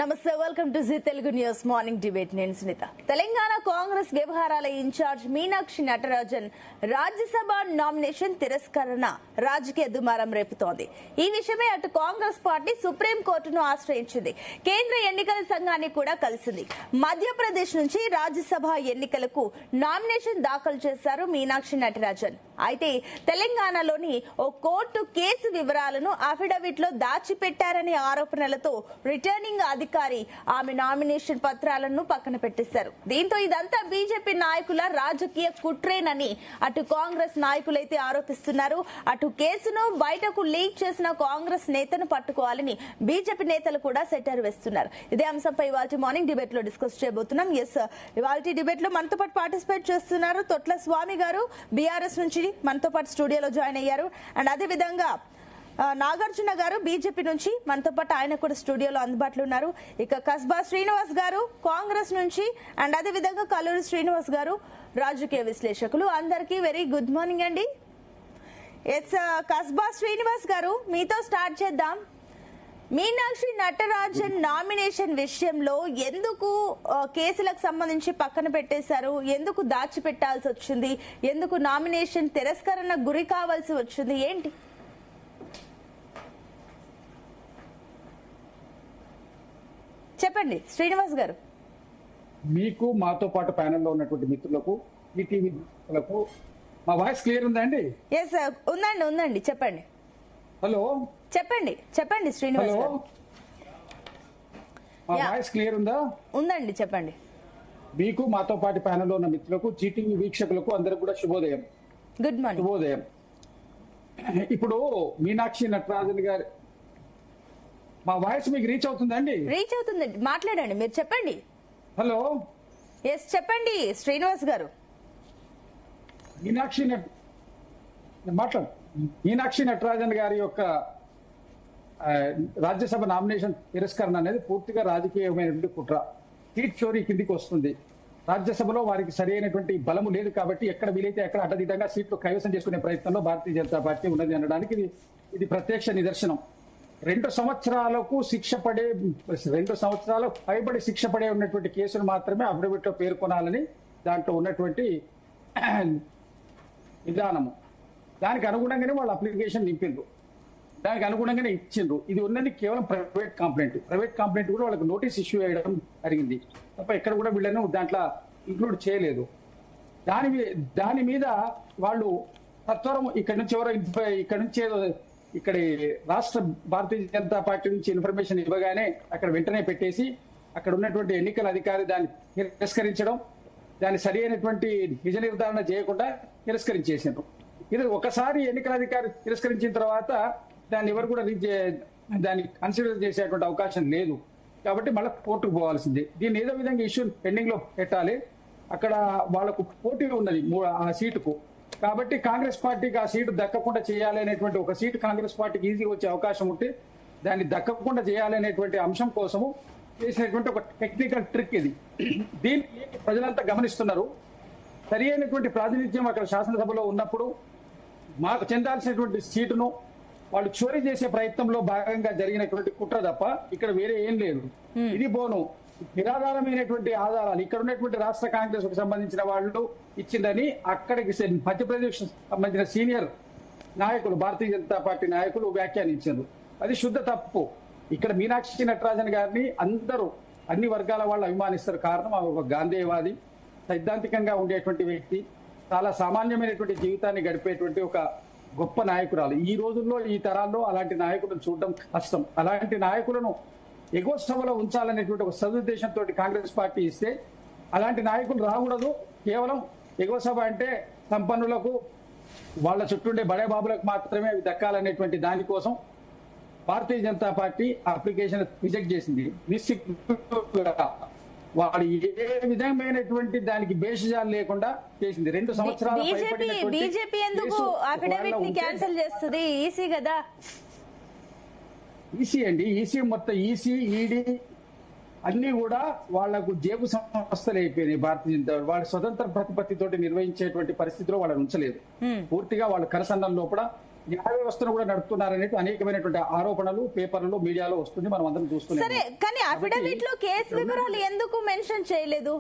నమస్తే, welcome to Zee Telugu news morning debate. నేను సునీత. తెలంగాణ కాంగ్రెస్ వ్యవహారాల ఇన్ఛార్జ్ మీనాక్షి నటరాజన్ రాజ్యసభ నామినేషన్ తిరస్కరణ రాజకీయ దుమారం రేపుతోంది. ఈ విషయమే అటు కాంగ్రెస్ పార్టీ సుప్రీంకోర్టును ఆశ్రయించింది. కేంద్ర ఎన్నికల సంఘాన్ని కూడా కలిసింది. మధ్యప్రదేశ్ నుంచి రాజ్యసభ ఎన్నికలకు నామినేషన్ దాఖలు చేశారు మీనాక్షి నటరాజన్. అయితే తెలంగాణలోని ఓ కోర్టు కేసు వివరాలను అఫిడవిట్ లో దాచిపెట్టారనే ఆరోపణలతో రిటర్నింగ్ అధికారి ఆమె నామినేషన్ పత్రాలను పక్కన పెట్టేశారు. దీంతో ఇదంతా బీజేపీ నాయకుల రాజకీయ కుట్రేనని అటు కాంగ్రెస్ నాయకులైతే ఆరోపిస్తున్నారు. అటు కేసును బయటకు లీక్ చేసిన కాంగ్రెస్ నేతను పట్టుకోవాలని బీజేపీ నేతలు కూడా సెటర్ వేస్తున్నారు. ఇదే అంశంపై ఇవాళ మార్నింగ్ డిబేట్ లో డిస్కస్ చేయబోతున్నాం. ఇవాళ డిబేట్ లో మనతో పాటు పార్టిసిపేట్ చేస్తున్నారు తొట్ల స్వామి గారు, బీఆర్ఎస్ నుంచి మనతో పాటు స్టూడియోలో జాయిన్ అయ్యారు. అండ్ అదే విధంగా నాగార్జున గారు బీజేపీ నుంచి మనతో పాటు ఆయన కూడా స్టూడియోలో అందుబాటులో ఉన్నారు. ఇక కస్బా శ్రీనివాస్ గారు కాంగ్రెస్ నుంచి, అండ్ అదే విధంగా కల్లూరి శ్రీనివాస్ గారు రాజకీయ విశ్లేషకులు. అందరికీ వెరీ గుడ్ మార్నింగ్ అండి. ఎస్, కస్బా శ్రీనివాస్ గారు మీతో స్టార్ట్ చేద్దాం. మీనాక్షి నటరాజన్ నామినేషన్ విషయంలో ఎందుకు కేసులకు సంబంధించి పక్కన పెట్టేశారు? ఎందుకు దాచిపెట్టాల్సి వచ్చింది? ఎందుకు నామినేషన్ తిరస్కరణ గురి కావాల్సి వచ్చింది? ఏంటి? చెప్పండి శ్రీనివాస్ గారు. మీకు మాతో పాటు ప్యానెల్లో ఉన్నటువంటి మిత్రులకు, ఈటీవీ మిత్రులకు మా వాయిస్ క్లియర్ ఉందా అండి? ఎస్ ఉందండి, ఉందండి, చెప్పండి. హలో, చెప్పండి శ్రీనివాస్ గారు. మా వాయిస్ క్లియర్ ఉందా? ఉందండి, చెప్పండి. మీకు మాతో పాటు ప్యానెల్లో ఉన్న మిత్రులకు, జీటీవీ వీక్షకులకు అందరికి కూడా శుభోదయం. Good morning. శుభోదయం. ఇప్పుడు మీనాక్షి నటరాజన్ గారు, మా వాయిస్ మీకు రీచ్ అవుతుందండి? రీచ్ అవుతుందండి, మాట్లాడండి, మీరు చెప్పండి. హలో, ఎస్ చెప్పండి శ్రీనివాస్ గారు. మీనాక్షి నటరాజన్ గారి యొక్క రాజ్యసభ నామినేషన్ తిరస్కరణ అనేది పూర్తిగా రాజకీయమైనటువంటి కుట్ర. సీట్ చోరీ కిందికి వస్తుంది. రాజ్యసభలో వారికి సరైనటువంటి బలము లేదు కాబట్టి ఎక్కడ వీలైతే అక్కడ అడ్డదిడ్డంగా సీట్లు కైవసం చేసుకునే ప్రయత్నంలో భారతీయ జనతా పార్టీ ఉన్నది అనడానికి ఇది ప్రత్యక్ష నిదర్శనం. 2 సంవత్సరాలకు పైబడి శిక్ష పడే ఉన్నటువంటి కేసులు మాత్రమే అఫిడవిట్ లో పేర్కొనాలని దాంట్లో ఉన్నటువంటి విధానము. దానికి అనుగుణంగానే వాళ్ళు అప్లికేషన్ నింపిండ్రు, దానికి అనుగుణంగానే ఇచ్చిండ్రు. ఇది ఉన్నది కేవలం ప్రైవేట్ కంప్లైంట్ కూడా వాళ్ళకి నోటీస్ ఇష్యూ చేయడం జరిగింది తప్ప ఎక్కడ కూడా వీళ్ళను దాంట్లో ఇంక్లూడ్ చేయలేదు. దాని మీద వాళ్ళు సత్వరం ఇక్కడ రాష్ట్ర భారతీయ జనతా పార్టీ నుంచి ఇన్ఫర్మేషన్ ఇవ్వగానే అక్కడ వెంటనే పెట్టేసి అక్కడ ఉన్నటువంటి ఎన్నికల అధికారి దాన్ని తిరస్కరించడం, దాన్ని సరి అయినటువంటి నిజ నిర్ధారణ చేయకుండా తిరస్కరించేసారు. ఇది ఒకసారి ఎన్నికల అధికారి తిరస్కరించిన తర్వాత దాన్ని ఎవరు కూడా దాన్ని కన్సిడర్ చేసేటువంటి అవకాశం లేదు కాబట్టి మళ్ళీ కోర్టుకు పోవాల్సిందే. దీన్ని ఏదో విధంగా ఇష్యూ పెండింగ్ లో పెట్టాలి. అక్కడ వాళ్లకు పోటీ ఉన్నది ఆ సీటుకు కాబట్టి కాంగ్రెస్ పార్టీకి ఆ సీటు దక్కకుండా చేయాలి అనేటువంటి, ఒక సీటు కాంగ్రెస్ పార్టీకి ఈజీగా వచ్చే అవకాశం ఉంటే దాన్ని దక్కకుండా చేయాలి అనేటువంటి అంశం కోసము చేసినటువంటి ఒక టెక్నికల్ ట్రిక్ ఇది. దీన్ని ప్రజలంతా గమనిస్తున్నారు. సరి అయినటువంటి ప్రాతినిధ్యం అక్కడ శాసనసభలో ఉన్నప్పుడు మాకు చెందాల్సినటువంటి సీటును వాళ్ళు చోరీ చేసే ప్రయత్నంలో భాగంగా జరిగినటువంటి కుట్ర తప్ప ఇక్కడ వేరే ఏం లేదు. ఇది బోను నిరాధారమైనటువంటి ఆధారాలు ఇక్కడ ఉన్నటువంటి రాష్ట్ర కాంగ్రెస్ కు సంబంధించిన వాళ్ళు ఇచ్చిందని అక్కడికి మధ్యప్రదేశ్ సంబంధించిన సీనియర్ నాయకులు, భారతీయ జనతా పార్టీ నాయకులు వ్యాఖ్యానించారు. అది శుద్ధ తప్పు. ఇక్కడ మీనాక్షి నటరాజన్ గారిని అందరూ అన్ని వర్గాల వాళ్ళు అభిమానిస్తారు. కారణం ఆమె ఒక గాంధేయవాది, సైద్ధాంతికంగా ఉండేటువంటి వ్యక్తి, చాలా సామాన్యమైనటువంటి జీవితాన్ని గడిపేటువంటి ఒక గొప్ప నాయకురాలు. ఈ రోజుల్లో ఈ తరాల్లో అలాంటి నాయకులను చూడడం కష్టం. అలాంటి నాయకులను ఎగువ సభలో ఉంచాలనేటువంటి ఒక సదుద్దేశంతో కాంగ్రెస్ పార్టీ ఇస్తే అలాంటి నాయకులు రాకూడదు. కేవలం ఎగువ సభ అంటే సంపన్నులకు, వాళ్ళ చుట్టూండే బడే బాబులకు మాత్రమే అవి దక్కాలనేటువంటి దానికోసం Bharatiya Janata party application reject చేసింది. వాడు ఏ విధమైనటువంటి దానికి బేషజాలు లేకుండా చేసింది. 2 సంవత్సరాల బీజేపీ ఎందుకు అఫిడవిట్ ని క్యాన్సిల్ చేస్తుంది? ఈసీ కదా. ఈసీ అండి, ఈసీ మొత్తం ఈసీ, ఈడీ అన్ని కూడా వాళ్లకు జేబు సంస్థలు అయిపోయినాయి. భారతీయ జనతా వాళ్ళ స్వతంత్ర ప్రతిపత్తితోటి నిర్వహించేటువంటి పరిస్థితిలో వాళ్ళని ఉంచలేదు. పూర్తిగా వాళ్ళ కరసన్నం లోపల న్యాయ వ్యవస్థను కూడా నడుపుతున్నారనే అనేకమైనటువంటి ఆరోపణలు పేపర్లలో మీడియాలో వస్తుంది, మనం అందరం చూస్తున్నాం. సరే, కానీ అఫిడవిట్ లో కేసు వివరాలు ఎందుకు మెన్షన్ చేయలేదు?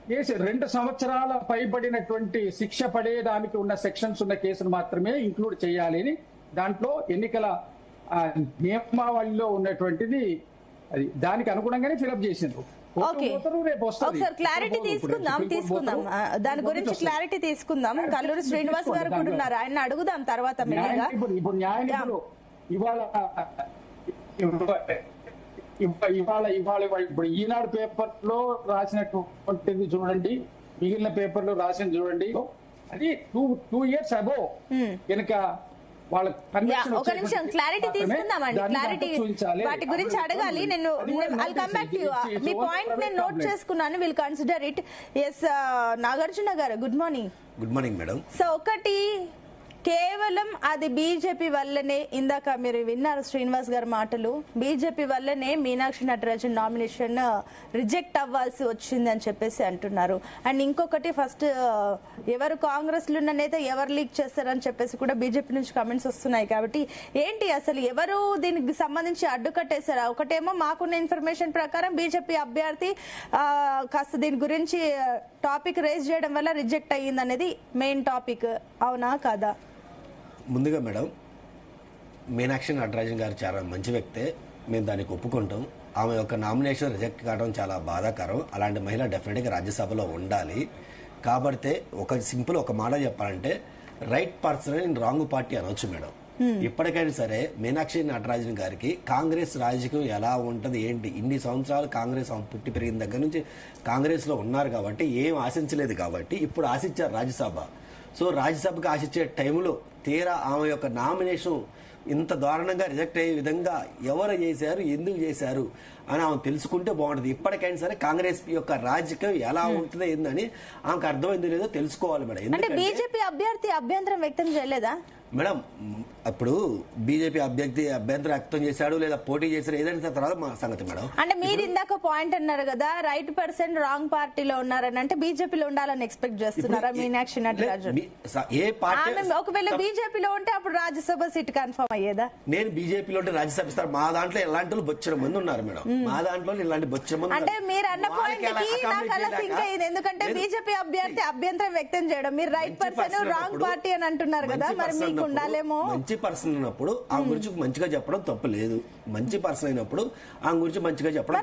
కేసు 2 సంవత్సరాల పైబడినటువంటి శిక్ష పడేదానికి ఉన్న సెక్షన్స్ ఉన్న కేసును మాత్రమే ఇంక్లూడ్ చేయాలి అని దాంట్లో ఎన్నికల నియమావళిలో ఉన్నటువంటిది అది దానికి అనుగుణంగానే ఫిలప్ చేసిండ్రు. ఓకే, ఒకసారి క్లారిటీ తీసుకుందాం దాని గురించి క్లారిటీ తీసుకుందాం. కల్లూరి శ్రీనివాస్ గారు కూడా ఉన్నారు, ఆయన అడుగుదాం తర్వాత. ఇప్పుడు న్యాయ నిపుణులు ఇవాళ ఇప్పుడు ఈనాడు పేపర్ లో రాసినటువంటిది చూడండి, మిగిలిన పేపర్ లో రాసింది చూడండి. అది 2 years అబో కనుక వాళ్ళ ఒక నిమిషం క్లారిటీ తీసుకుందామండి. క్లారిటీ వాటి గురించి అడగాలి. నేను I'll come back to you. మీ పాయింట్ నేను నోట్ చేసుకున్నాను. Will consider it. Yes, Nagarjuna garu, good morning. Good morning madam. So ఒకటి, కేవలం అది బీజేపీ వల్లనే, ఇందాక మీరు విన్నారు శ్రీనివాస్ గారి మాటలు, బీజేపీ వల్లనే మీనాక్షి నటరాజన్ నామినేషన్ రిజెక్ట్ అవ్వాల్సి వచ్చింది అని చెప్పేసి అంటున్నారు. అండ్ ఇంకొకటి, ఫస్ట్ ఎవరు కాంగ్రెస్ లో ఉన్న నేత ఎవరు లీక్ చేస్తారని చెప్పేసి కూడా బీజేపీ నుంచి కామెంట్స్ వస్తున్నాయి. కాబట్టి ఏంటి అసలు ఎవరు దీనికి సంబంధించి అడ్డుకట్టేశారా? ఒకటేమో మాకున్న ఇన్ఫర్మేషన్ ప్రకారం బీజేపీ అభ్యర్థి కాస్త దీని గురించి టాపిక్ రేజ్ చేయడం వల్ల రిజెక్ట్ అయ్యింది అనేది మెయిన్ టాపిక్, అవునా కాదా? ముందుగా మేడం, మీనాక్షి నటరాజన్ గారు చాలా మంచి వ్యక్తే, మేము దానికి ఒప్పుకుంటాం. ఆమె యొక్క నామినేషన్ రిజెక్ట్ కావడం చాలా బాధాకరం. అలాంటి మహిళ డెఫినెట్గా రాజ్యసభలో ఉండాలి. కాబట్టి ఒక మాట చెప్పాలంటే, right person in wrong party అనొచ్చు మేడం. ఇప్పటికైనా సరే మీనాక్షి నటరాజన్ గారికి కాంగ్రెస్ రాజకీయం ఎలా ఉంటది ఏంటి, ఇన్ని సంవత్సరాలు కాంగ్రెస్ పుట్టి పెరిగిన దగ్గర నుంచి కాంగ్రెస్ లో ఉన్నారు కాబట్టి ఏం ఆశించలేదు కాబట్టి ఇప్పుడు ఆశించారు రాజ్యసభ. సో రాజ్యసభకు ఆశించే టైంలో తీరా ఆమె యొక్క నామినేషన్ ఇంత దారుణంగా రిజెక్ట్ అయ్యే విధంగా ఎవరు చేశారు, ఎందుకు చేశారు అని ఆమె తెలుసుకుంటే బాగుంటుంది. ఇప్పటికైనా సరే కాంగ్రెస్ యొక్క రాజకీయం ఎలా ఉంటుందో ఏందని ఆమెకు అర్థమైంది లేదో తెలుసుకోవాలి మేడం. ఎందుకంటే బీజేపీ అభ్యర్థి అభ్యంతరం వ్యక్తం చేయలేదా మేడం? అప్పుడు బీజేపీ అభ్యర్థి అభ్యంతరం వ్యక్తం చేశాడు లేదా పోటీ చేశాడు ఏదైనా తర్వాత మా సంగతి మేడం. అంటే మీరు ఇందాక పాయింట్ అన్నారు కదా, రైట్ పర్సన్ రాంగ్ పార్టీలో ఉన్నారని, అంటే బీజేపీలో ఉండాలని ఎక్స్పెక్ట్ చేస్తున్నారా మీనాక్షి నటరాజన్? ఏ పార్టీ ఒకవేళ బీజేపీలో ఉంటే అప్పుడు రాజ్యసభ సీట్ కన్ఫర్మ్ అయ్యేదా? నేను బీజేపీలో ఉంటే రాజ్యసభ ఇస్తారు. మా దాంట్లో ఇలాంటి బొచ్చర మంది ఉన్నారు మేడం. మా దాంట్లో ఇలాంటి బొచ్చర మంది. అంటే మీరు అన్న పాయింట్ కి నాకు అలా సింక్ అయ్యింది. ఎందుకంటే బీజేపీ అభ్యర్థి అభ్యంతరం వ్యక్తం చేయడం, మీరు రైట్ పర్సన్ రాంగ్ పార్టీ అని అంటున్నారు కదా, మరి మీకు ఉండాలేమో. మంచి పర్సన్ ఉన్నప్పుడు ఆ గురించి మంచిగా చెప్పడం తప్పు లేదు. మంచి పర్సన్ అయినప్పుడు ఆ గురించి మంచిగా చెప్పడం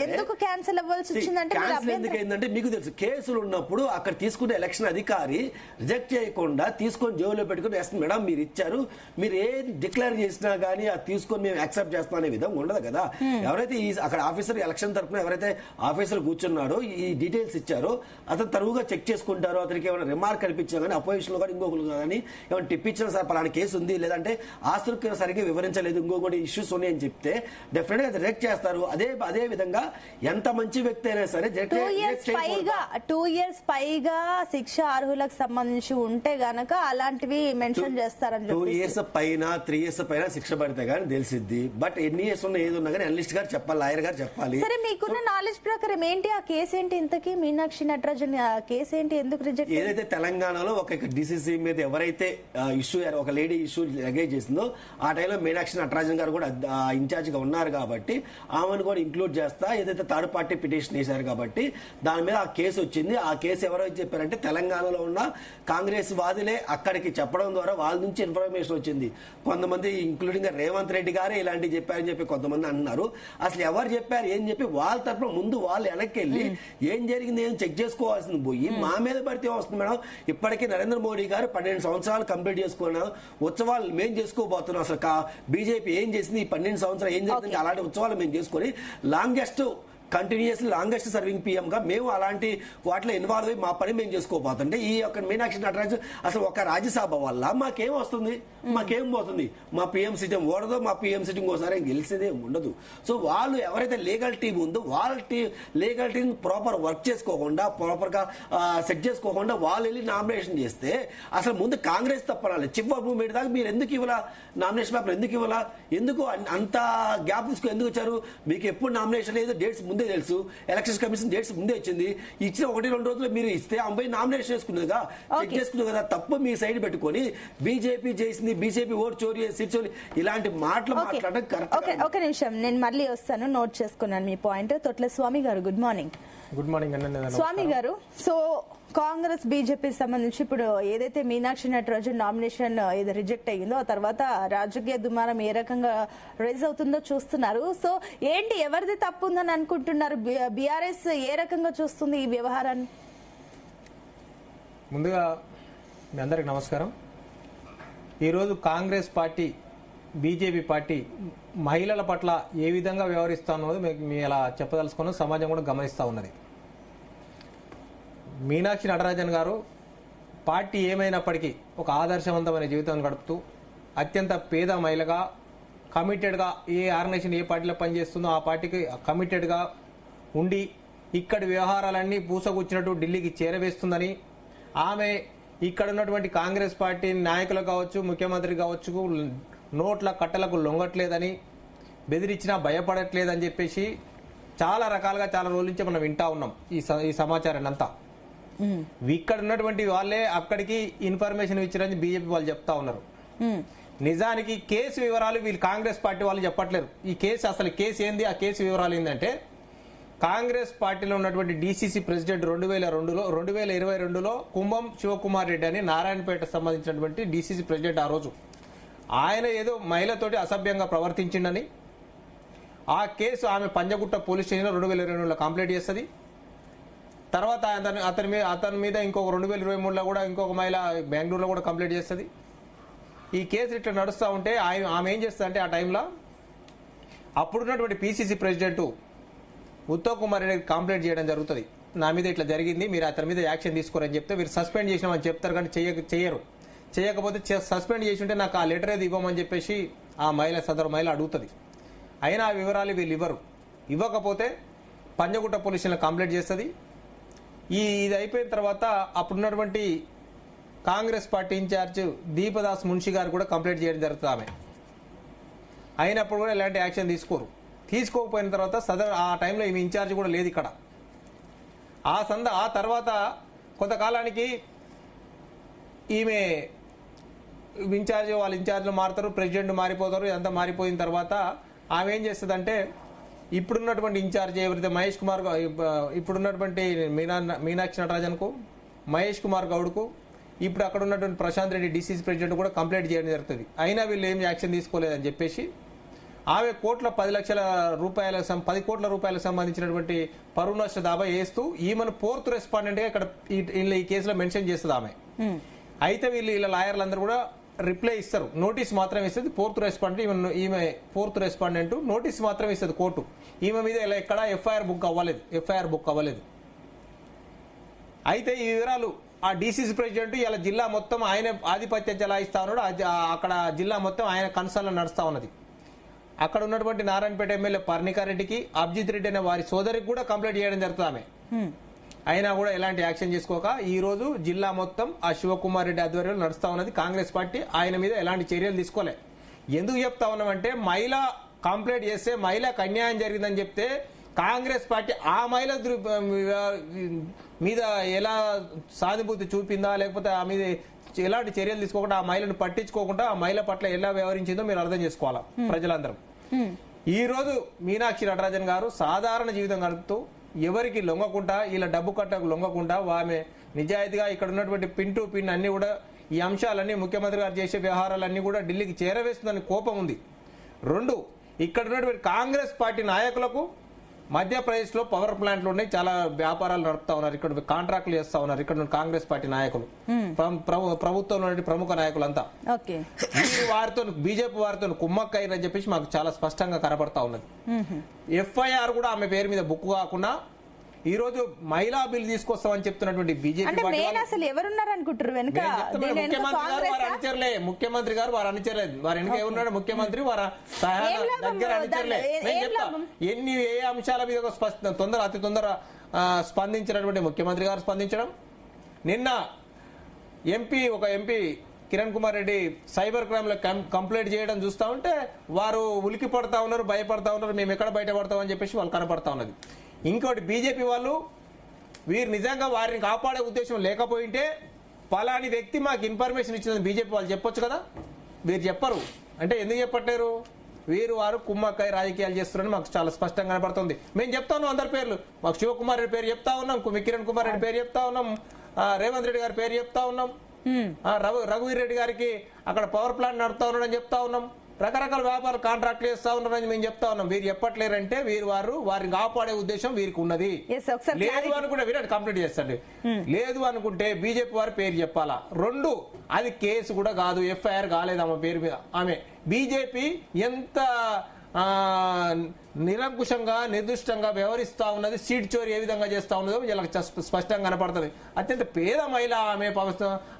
ఎందుకు క్యాన్సిల్ అవ్వాల్సి వచ్చిందంటే, ఎందుకంటే మీకు తెలుసు కేసులు ఉన్నప్పుడు అక్కడ తీసుకునే ఎలక్షన్ అధికారి రిజెక్ట్ చేయకుండా తీసుకొని జోబులో పెట్టుకుని వేస్తుంది. మేడం మీరు ఇచ్చారు, మీరు ఏం డిక్లేర్ చేసినా గానీ అది తీసుకొని మేము యాక్సెప్ట్ చేస్తాం అనే విధంగా ఉండదు కదా. ఎవరైతే అక్కడ ఆఫీసర్ ఎలక్షన్ తరఫున ఎవరైతే ఆఫీసర్ కూర్చున్నాడో ఈ డీటెయిల్స్ ఇచ్చారో అతను తరువుగా చెక్ చేసుకుంటారో, అతనికి ఏమైనా రిమార్క్ అనిపించినా కానీ అపోజిషన్ లో కానీ ఇంకొకరు కానీ ఏమైనా టిప్ ఇచ్చినా సార్ పలానా కేసు ఉంది లేదంటే ఆస్తులకు సరిగ్గా వివరించలేదు ఇంకొకటి ఇష్యూస్ ఉన్నాయని చెప్తే డెఫినెట్ గా రిజెక్ట్ చేస్తారు. అదే విధంగా ఎంత మంచి వ్యక్తి అయినా సరే 2 years పైగా శిక్ష అర్హులకు సంబంధించి ఉంటే గనక అలాంటివి మెన్షన్ చేస్తారని 2 years పైన 3 years పైన శిక్ష పడితే గానీ తెలిసిద్ది. బట్ ఎన్ని ఇయర్స్ ఉన్నా ఏది ఉన్నా కానీ అనలిస్ట్ గారు చెప్పాలి, లాయర్ గారు చెప్పాలి. సరే, మీకున్న నాలెడ్జ్ ప్రకారం ఏంటి ఆ కేసు ఏంటి? ఇంతకీ మీనాక్షి నటరాజన్ కేసు ఏంటి, ఎందుకు రిజెక్ట్? ఏదైతే తెలంగాణలో ఒక డిసిసి మీద ఎవరైతే ఇష్యూ ఒక లేడీ ఇష్యూ లగేజ్ చేసిందో ఆ టైంలో మీనాక్షి నటరాజన్ గారు కూడా ఇన్ఛార్జ్ గా ఉన్నారు కాబట్టి ఆమెను కూడా ఇంక్లూడ్ చేస్తా ఏదైతే థర్డ్ పార్టీ పిటిషన్ వేశారు కాబట్టి దాని మీద ఆ కేసు వచ్చింది. ఆ కేసు ఎవరైతే చెప్పారంటే తెలంగాణలో ఉన్న కాంగ్రెస్ వాదులే అక్కడికి చెప్పడం ద్వారా వాళ్ళ నుంచి ఇన్ఫర్మేషన్ వచ్చింది. కొంతమంది ఇంక్లూడింగ్ రేవంత్ రెడ్డి గారే ఇలాంటివి చెప్పారని చెప్పి కొంతమంది అంటున్నారు. అసలు ఎవరు చెప్పారు ఏం చెప్పి వాళ్ళ తరఫున ముందు వాళ్ళు వెనక్కి వెళ్ళి ఏం జరిగింది ఏం చెక్ చేసుకోవాల్సింది పోయి మా మీద పడితే వస్తుంది మేడం. ఇప్పటికీ నరేంద్ర మోడీ గారు 12 సంవత్సరాలు కంప్లీట్ చేసుకున్నాం, ఉత్సవాలు మేము చేసుకోబోతున్నాం. అసలు బీజేపీ ఏం చేసింది ఈ 12 సంవత్సరాలు ఏం జరిగింది అలాంటి ఉత్సవాలు మేము చేసుకుని లాంగెస్ట్ సర్వింగ్ పీఎం గా మేము అలాంటి వాటిలో ఇన్వాల్వ్ అయ్యి మా పని మేము చేసుకోబోతుంటే ఈ యొక్క మీనాక్షి నటరాజు అసలు ఒక రాజ్యసభ వల్ల మాకేం వస్తుంది, మాకేం పోతుంది? మా పీఎం సిట్టింగ్ ఓడదో, మా పీఎం సిట్టింగ్ ఒకసారి గెలిచేదే ఉండదు. సో వాళ్ళు ఎవరైతే లీగల్ టీం ఉందో వాళ్ళ లీగల్ టీం ప్రాపర్ వర్క్ చేసుకోకుండా ప్రాపర్ గా సెట్ చేసుకోకుండా వాళ్ళు వెళ్ళి నామినేషన్ చేస్తే అసలు ముందు కాంగ్రెస్ తప్పనాలి. చివరి మూమెంట్ దాకా మీరు ఎందుకు ఇవ్వాలా నామినేషన్ పేపర్, ఎందుకు ఇవ్వాలా? ఎందుకు అంత గ్యాప్ తీసుకుని ఎందుకు వచ్చారు? మీకు ఎప్పుడు నామినేషన్ లేదు, డేట్స్ ముందు ముందే తెలుసు, ఎలక్షన్ కమిషన్ డేట్స్ ముందే ఇచ్చింది. ఇచ్చిన 1-2 రోజులు మీరు ఇస్తే అమ్మాయి నామినేషన్ చేసుకున్నదిగా, చెక్ చేసుకున్నది కదా. తప్పు మీ సైడ్ పెట్టుకొని బీజేపీ చేసింది, బీజేపీ ఓటు చోరీ, సీట్ చోరీ ఇలాంటి మాటలు మాట్లాడడం కరెక్ట్. ఒక నిమిషం, నేను మళ్ళీ వస్తాను. నోట్ చేసుకున్నాను మీ పాయింట్. తొట్ల స్వామి గారు, గుడ్ మార్నింగ్. గుడ్ మార్నింగ్ అండి. స్వామి గారు, సో కాంగ్రెస్ బీజేపీ సంబంధించి ఇప్పుడు ఏదైతే మీనాక్షి నటరాజన్ నామినేషన్ ఇది రిజెక్ట్ అయ్యిందో ఆ తర్వాత రాజకీయ దుమారం ఏ రకంగా రైజ్ అవుతుందో చూస్తున్నారు. సో ఏంటి, ఎవరిది తప్పు ఉందని అనుకుంటున్నారు? బీఆర్ఎస్ ఏ రకంగా చూస్తుంది ఈ వ్యవహారాన్ని? ముందుగా మీ అందరికి నమస్కారం. ఈరోజు కాంగ్రెస్ పార్టీ, బీజేపీ పార్టీ మహిళల పట్ల ఏ విధంగా వ్యవహరిస్తా ఉన్నది మీ అలా చెప్పదలుచుకున్న సమాజం కూడా గమనిస్తూ ఉన్నది. మీనాక్షి నటరాజన్ గారు పార్టీ ఏమైనప్పటికీ ఒక ఆదర్శవంతమైన జీవితం గడుపుతూ అత్యంత పేద మహిళగా కమిటెడ్గా ఏ ఆర్గనైజేషన్ ఏ పార్టీలో పనిచేస్తుందో ఆ పార్టీకి కమిటెడ్గా ఉండి ఇక్కడి వ్యవహారాలన్నీ పూసగుచ్చినట్టు ఢిల్లీకి చేరవేస్తుందని, ఆమె ఇక్కడ ఉన్నటువంటి కాంగ్రెస్ పార్టీ నాయకులు కావచ్చు, ముఖ్యమంత్రి కావచ్చు, నోట్ల కట్టలకు లొంగట్లేదని, బెదిరించినా భయపడట్లేదని చెప్పేసి చాలా రకాలుగా చాలా రోజుల నుంచి మనం వింటా ఉన్నాం ఈ సమాచారాన్ని అంతా. ఇక్కడ ఉన్నటువంటి వాళ్ళే అక్కడికి ఇన్ఫర్మేషన్ ఇచ్చారని బీజేపీ వాళ్ళు చెప్తా ఉన్నారు. నిజానికి కేసు వివరాలు వీళ్ళు కాంగ్రెస్ పార్టీ వాళ్ళు చెప్పట్లేరు. ఈ కేసు అసలు కేసు ఏంది, ఆ కేసు వివరాలు ఏంటంటే కాంగ్రెస్ పార్టీలో ఉన్నటువంటి డీసీసీ ప్రెసిడెంట్ 2022లో కుంభం శివకుమార్ రెడ్డి అని నారాయణపేట సంబంధించినటువంటి డీసీసీ ప్రెసిడెంట్ ఆ రోజు ఆయన ఏదో మహిళతోటి అసభ్యంగా ప్రవర్తించిండని ఆ కేసు ఆమె పంజగుట్ట పోలీస్ స్టేషన్లో 2022లో కంప్లైంట్ చేస్తుంది. తర్వాత అతని మీద ఇంకొక 2023లో కూడా ఇంకొక మహిళ బెంగళూరులో కూడా కంప్లైంట్ చేస్తుంది. ఈ కేసు ఇట్లా నడుస్తూ ఉంటే ఆమె ఏం చేస్తుంది అంటే ఆ టైంలో అప్పుడున్నటువంటి పీసీసీ ప్రెసిడెంట్ ఉత్తమ్ కుమార్ రెడ్డికి కంప్లైంట్ చేయడం జరుగుతుంది. నా మీద ఇట్లా జరిగింది, మీరు అతని మీద యాక్షన్ తీసుకోరని చెప్తే వీరు సస్పెండ్ చేసినామని చెప్తారు, కానీ చేయరు. చేయకపోతే సస్పెండ్ చేసి ఉంటే నాకు ఆ లెటర్ ఏది ఇవ్వమని చెప్పేసి ఆ సదరు మహిళ అడుగుతుంది. అయినా ఆ వివరాలు వీళ్ళు ఇవ్వకపోతే పంజగుట్ట పోలీస్ స్టేషన్లో కంప్లైంట్ చేస్తుంది. ఇది అయిపోయిన తర్వాత అప్పుడున్నటువంటి కాంగ్రెస్ పార్టీ ఇన్ఛార్జ్ దీపదాస్ మున్షి గారు కూడా కంప్లైంట్ చేయడం జరుగుతుంది. ఆమె అయినప్పుడు కూడా ఎలాంటి యాక్షన్ తీసుకోకపోయిన తర్వాత ఆ టైంలో ఈమె ఇన్ఛార్జ్ కూడా లేదు ఇక్కడ. ఆ తర్వాత కొంతకాలానికి ఈమె వాళ్ళ ఇన్ఛార్జ్లు మారుతారు, ప్రెసిడెంట్ మారిపోతారు. ఇదంతా మారిపోయిన తర్వాత ఆమె ఏం చేస్తుందంటే ఇప్పుడున్నటువంటి ఇన్ఛార్జ్ ఎవరైతే మహేష్ కుమార్, ఇప్పుడున్నటువంటి మీనాక్షి నటరాజన్కు, మహేష్ కుమార్ గౌడ్కు, ఇప్పుడు అక్కడ ఉన్నటువంటి ప్రశాంత్ రెడ్డి డీసీసీ ప్రెసిడెంట్ కూడా కంప్లైంట్ చేయడం జరుగుతుంది. అయినా వీళ్ళు ఏం యాక్షన్ తీసుకోలేదని చెప్పేసి ఆమె 10 కోట్ల రూపాయలకు సంబంధించినటువంటి పరువు నష్ట దావా వేస్తూ ఈమెను 4th రెస్పాండెంట్గా ఇక్కడ ఈ కేసులో మెన్షన్ చేస్తుంది ఆమె. అయితే వీళ్ళ లాయర్లందరూ కూడా రిప్లై ఇస్తారు, నోటీస్ మాత్రం ఇస్తుంది. 4th రెస్పాండెంట్ ఈమె 4th రెస్పాండెంట్ నోటీస్ మాత్రం ఇస్తుంది కోర్టు. ఈమె మీద ఇలా ఎక్కడ ఎఫ్ఐఆర్ బుక్ అవ్వలేదు. అయితే ఈ వివరాలు ఆ డీసీసీ ప్రెసిడెంట్ ఇలా జిల్లా మొత్తం ఆయన ఆధిపత్యం చెలాయిస్తా ఉన్నాడు. అక్కడ జిల్లా మొత్తం ఆయన కన్సర్న్ నడుస్తా ఉన్నది. అక్కడ ఉన్నటువంటి నారాయణపేట ఎమ్మెల్యే పర్ణికారెడ్డికి, అభిజిత్ రెడ్డి అనే వారి సోదరికి కూడా కంప్లైంట్ చేయడం జరుగుతుంది ఆమె. అయినా కూడా ఎలాంటి యాక్షన్ చేసుకోక ఈ రోజు జిల్లా మొత్తం ఆ శివకుమార్ రెడ్డి ఆధ్వర్యంలో నడుస్తా ఉన్నది. కాంగ్రెస్ పార్టీ ఆయన మీద ఎలాంటి చర్యలు తీసుకోలే. ఎందుకు చెప్తా ఉన్నామంటే మహిళ కంప్లైంట్ చేస్తే మహిళకు అన్యాయం జరిగిందని చెప్తే కాంగ్రెస్ పార్టీ ఆ మహిళ మీద ఎలా సానుభూతి చూపిందా, లేకపోతే ఆ మీద ఎలాంటి చర్యలు తీసుకోకుండా ఆ మహిళను పట్టించుకోకుండా ఆ మహిళ పట్ల ఎలా వ్యవహరించిందో మీరు అర్థం చేసుకోవాలా ప్రజలందరూ. ఈ రోజు మీనాక్షి నటరాజన్ గారు సాధారణ జీవితం గడుపుతూ ఎవరికి లొంగకుండా, ఇలా డబ్బు కట్టకు లొంగకుండా ఆమె నిజాయితీగా ఇక్కడ ఉన్నటువంటి పిన్ టు పిన్ అన్ని కూడా ఈ అంశాలన్నీ ముఖ్యమంత్రి గారు చేసే వ్యవహారాలన్నీ కూడా ఢిల్లీకి చేరవేస్తుందని కోపం ఉంది. 2, ఇక్కడ ఉన్నటువంటి కాంగ్రెస్ పార్టీ నాయకులకు మధ్యప్రదేశ్ లో పవర్ ప్లాంట్లు ఉన్నాయి, చాలా వ్యాపారాలు నడుపుతా ఉన్నారు, ఇక్కడ కాంట్రాక్ట్లు చేస్తా ఉన్నారు ఇక్కడ కాంగ్రెస్ పార్టీ నాయకులు, ప్రభుత్వంలో ప్రముఖ నాయకులంతా. వీరు వారితో బీజేపీ వారితో కుమ్మక్కయ్యని చెప్పేసి మాకు చాలా స్పష్టంగా కనపడతా ఉన్నది. ఎఫ్ఐఆర్ కూడా ఆమె పేరు మీద బుక్ కాకుండా ఈ రోజు మహిళా బిల్ తీసుకొస్తామని చెప్తున్నటువంటి బీజేపీ ముఖ్యమంత్రి గారు వారు అనుచరలేదు. వారు వెనుక ఎవరున్నాడు ముఖ్యమంత్రి, వారి దగ్గర అనుచరలే. నేను చెప్తా ఏ అంశాల మీద అతి తొందర స్పందించినటువంటి ముఖ్యమంత్రి గారు స్పందించడం. నిన్న ఒక MP Kiran Kumar Reddy cyber crime లో కంప్లైంట్ చేయడం చూస్తా ఉంటే వారు ఉలికి పడతా ఉన్నారు, భయపడతా ఉన్నారు, మేము ఎక్కడ బయటపడతామని చెప్పేసి వాళ్ళు కనపడతా ఉన్నది. ఇంకోటి బీజేపీ వాళ్ళు వీరు నిజంగా వారిని కాపాడే ఉద్దేశం లేకపోయింటే పలాని వ్యక్తి మాకు ఇన్ఫర్మేషన్ ఇచ్చిందని బీజేపీ వాళ్ళు చెప్పొచ్చు కదా, వీరు చెప్పరు. అంటే ఎందుకు చెప్పట్లేరు? వారు కుమ్మక్కై రాజకీయాలు చేస్తున్నారని మాకు చాలా స్పష్టంగా కనపడుతుంది. మేము చెప్తా ఉన్నాం అందరి పేర్లు, మాకు శివకుమార్ రెడ్డి పేరు చెప్తా ఉన్నాం, కిరణ్ కుమార్ రెడ్డి పేరు చెప్తా ఉన్నాం, రేవంత్ రెడ్డి గారి పేరు చెప్తా ఉన్నాం, రఘువీర్ రెడ్డి గారికి అక్కడ పవర్ ప్లాంట్ నడుపుతా ఉన్నాడని చెప్తా ఉన్నాం, రకరకాల వ్యాపార కాంట్రాక్ట్లు చేస్తా ఉన్నారని మేము చెప్తా ఉన్నాం. వీరు చెప్పట్లేరంటే వారిని కాపాడే ఉద్దేశం వీరికి ఉన్నది. లేదు అనుకుంటే వీరు కంప్లీట్ చేస్తాడు. లేదు అనుకుంటే బీజేపీ వారి పేరు చెప్పాలా. 2, అది కేసు కూడా కాదు, ఎఫ్ఐఆర్ కాలేదు ఆమె పేరు మీద. ఆమె బీజేపీ ఎంత నిరంకుశంగా నిర్దిష్టంగా వ్యవహరిస్తా ఉన్నది, సీట్ చోరీ ఏ విధంగా చేస్తా ఉన్నదో ఇలా స్పష్టంగా కనపడుతుంది. అత్యంత పేద మహిళ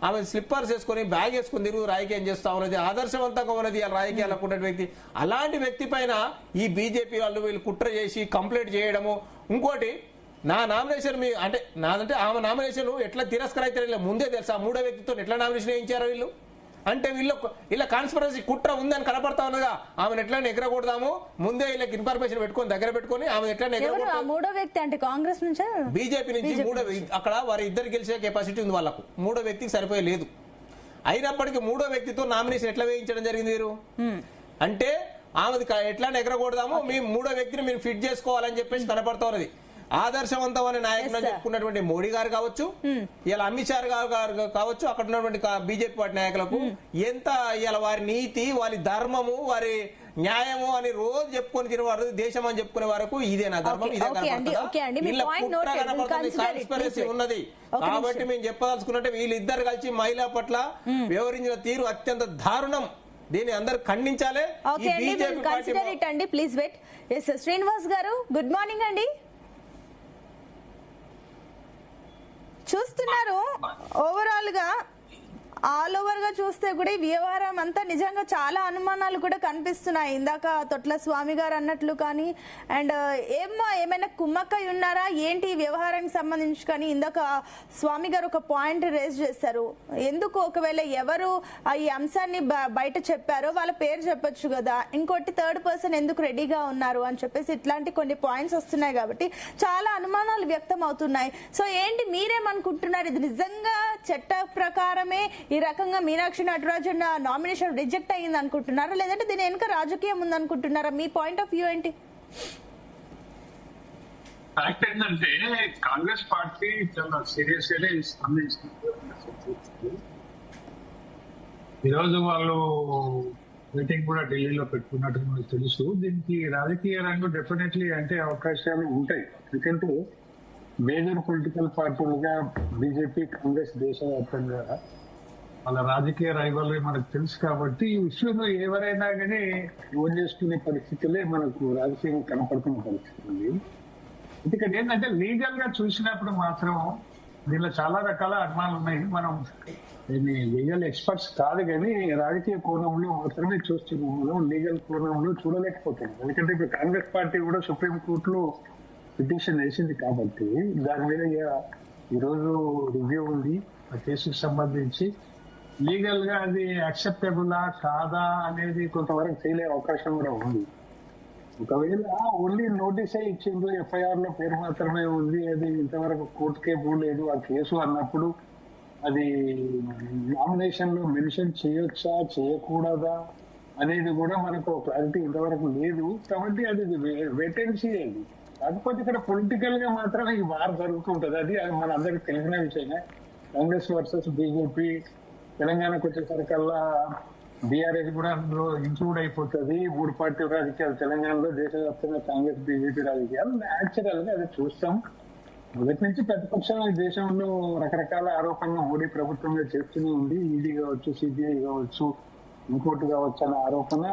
ఆమె స్లిప్పర్స్ వేసుకొని బ్యాగ్ వేసుకుని తిరుగు రాజకీయం చేస్తా ఉన్నది, ఆదర్శవంతంగా ఉన్నది రాజకీయాలకు ఉన్న వ్యక్తి. అలాంటి వ్యక్తి పైన ఈ బీజేపీ వాళ్ళు వీళ్ళు కుట్ర చేసి కంప్లైంట్ చేయడము. ఇంకోటి, నా నామినేషన్ నాదంటే ఆమె నామినేషన్ ఎట్లా తిరస్కరైతే ముందే తెలుసా, 3వ వ్యక్తితో ఎట్లా నామినేషన్ వేయించారో వీళ్ళు. అంటే వీళ్ళ కాన్స్పిరసీ కుట్ర ఉందని కనపడతా ఉన్నదా, ఆమెను ఎట్లా ఎగరకూడదాము ముందే వీళ్ళకి ఇన్ఫర్మేషన్ పెట్టుకొని పెట్టుకొని ఆమె ఎట్లా ఎగరకూడదు. 3వ వ్యక్తి అంటే కాంగ్రెస్ నుంచి బీజేపీ నుంచి 3వ అక్కడ వారి ఇద్దరు గెలిచే కెపాసిటీ ఉంది వాళ్ళకు, 3వ వ్యక్తికి సరిపోయే లేదు. అయినప్పటికీ 3వ వ్యక్తితో నామినేషన్ ఎట్లా వేయించడం జరిగింది వీరు అంటే ఆమెది ఎట్లా ఎగరకూడదాము, మేము 3వ వ్యక్తిని మేము ఫిట్ చేసుకోవాలని చెప్పేసి కనపడతా ఉన్నది. ఆదర్శవంతమైన నాయకుడు చెప్పుకున్నటువంటి మోడీ గారు కావచ్చు, ఇలా అమిత్ షా గారు కావచ్చు, అక్కడ ఉన్నటువంటి బీజేపీ పార్టీ నాయకులకు ఎంత ఇలా వారి నీతి, వారి ధర్మము, వారి న్యాయము అని రోజు చెప్పుకొని తినవారు, దేశం అని చెప్పుకునే వరకు ఇదే నా ధర్మం, ఇదే కాన్స్పిరసీ ఉన్నది. కాబట్టి మేము చెప్పదలుచుకున్నట్టే వీళ్ళిద్దరు కలిసి మహిళల పట్ల వ్యవహరించిన తీరు అత్యంత దారుణం. దీన్ని అందరూ ఖండించాలి. Please wait. శ్రీనివాస్ గారు గుడ్ మార్నింగ్ అండి. చూస్తున్నారు ఓవరాల్ గా ఆల్ ఓవర్ గా చూస్తే కూడా ఈ వ్యవహారం అంతా నిజంగా చాలా అనుమానాలు కూడా కనిపిస్తున్నాయి. ఇందాక తొట్ల స్వామి గారు అన్నట్లు కానీ అండ్ ఏమైనా కుమ్మక్కై ఉన్నారా ఏంటి ఈ వ్యవహారానికి సంబంధించి కానీ ఇందాక స్వామి గారు ఒక పాయింట్ రేజ్ చేశారు. ఎందుకు ఒకవేళ ఎవరు ఈ అంశాన్ని బయట చెప్పారో వాళ్ళ పేరు చెప్పొచ్చు కదా, ఇంకోటి థర్డ్ పర్సన్ ఎందుకు రెడీగా ఉన్నారు అని చెప్పేసి ఇట్లాంటి కొన్ని పాయింట్స్ వస్తున్నాయి కాబట్టి చాలా అనుమానాలు వ్యక్తం అవుతున్నాయి. సో ఏంటి మీరేమనుకుంటున్నారు, ఇది నిజంగా చట్ట ప్రకారమే ఈ రకంగా మీనాక్షి నటరాజన్ నామినేషన్ రిజెక్ట్ అయ్యింది అనుకుంటున్నారా, లేదంటే దీని వెనుక రాజకీయం ఉందనుకుంటున్నారా? మీ పాయింట్ ఆఫ్ వ్యూ ఏంటి? ఫ్యాక్ట్ ఏంటంటే కాంగ్రెస్ పార్టీ చాలా సీరియస్ గానే స్పందించింది. ఈరోజు వాళ్ళు మీటింగ్ కూడా ఢిల్లీలో పెట్టుకున్నట్టు మనకు తెలుసు. దీనికి రాజకీయ రంగం డెఫినెట్లీ అంటే అవకాశాలు ఉంటాయి. ఎందుకంటే మేజర్ పొలిటికల్ పార్టీలుగా బీజేపీ, కాంగ్రెస్ దేశవ్యాప్తంగా వాళ్ళ రాజకీయ రైవల్రీ మనకు తెలుసు కాబట్టి ఈ విషయంలో ఎవరైనా కానీ ఓన్ చేసుకునే పరిస్థితులే మనకు రాజకీయంగా కనపడుతున్న పరిస్థితి ఉంది. ఎందుకంటే ఏంటంటే లీగల్ గా చూసినప్పుడు మాత్రం దీనిలో చాలా రకాల అనుమానాలు ఉన్నాయి. మనం దీన్ని లీగల్ ఎక్స్పర్ట్స్ కాదు కానీ రాజకీయ కోణంలో మాత్రమే చూస్తున్నాం, లీగల్ కోణంలో చూడలేకపోతున్నాం. ఎందుకంటే ఇప్పుడు కాంగ్రెస్ పార్టీ కూడా సుప్రీంకోర్టులో పిటిషన్ వేసింది కాబట్టి దాని మీద ఈరోజు రివ్యూ ఉంది. ఆ కేసుకు సంబంధించి లీగల్ గా అది అక్సెప్టబులా కాదా అనేది కొంతవరకు తేలే అవకాశం కూడా ఉంది. ఒకవేళ ఓన్లీ నోటీసే ఇచ్చిండ్రు, ఎఫ్ఐఆర్ లో పేరు మాత్రమే ఉంది, అది ఇంతవరకు కోర్టుకే పోలేదు ఆ కేసు అన్నప్పుడు అది నామినేషన్ లో మెన్షన్ చేయొచ్చా చేయకూడదా అనేది కూడా మనకు క్లారిటీ ఇంతవరకు లేదు. కాబట్టి అది వెయిటెన్సీ అది. కాకపోతే ఇక్కడ పొలిటికల్ గా మాత్రమే ఈ వార్ జరుగుతుంటది. అది మన అందరికి తెలిసిన విషయమే. Congress versus BJP. తెలంగాణకు వచ్చేసరికల్లా బీఆర్ఎస్ కూడా అందులో ఇంక్లూడ్ అయిపోతుంది. 3 పార్టీ రాజకీయాలు తెలంగాణలో, దేశవ్యాప్తంగా కాంగ్రెస్ బీజేపీ రాజకీయాలు. న్యాచురల్ గా అది చూస్తాం. మొదటి నుంచి ప్రతిపక్షం ఈ దేశంలో రకరకాల ఆరోపణలు మోడీ ప్రభుత్వంగా చేస్తూనే ఉంది. ఈడీ కావచ్చు, సిబిఐ కావచ్చు, ఇంకోటి కావచ్చు అనే ఆరోపణ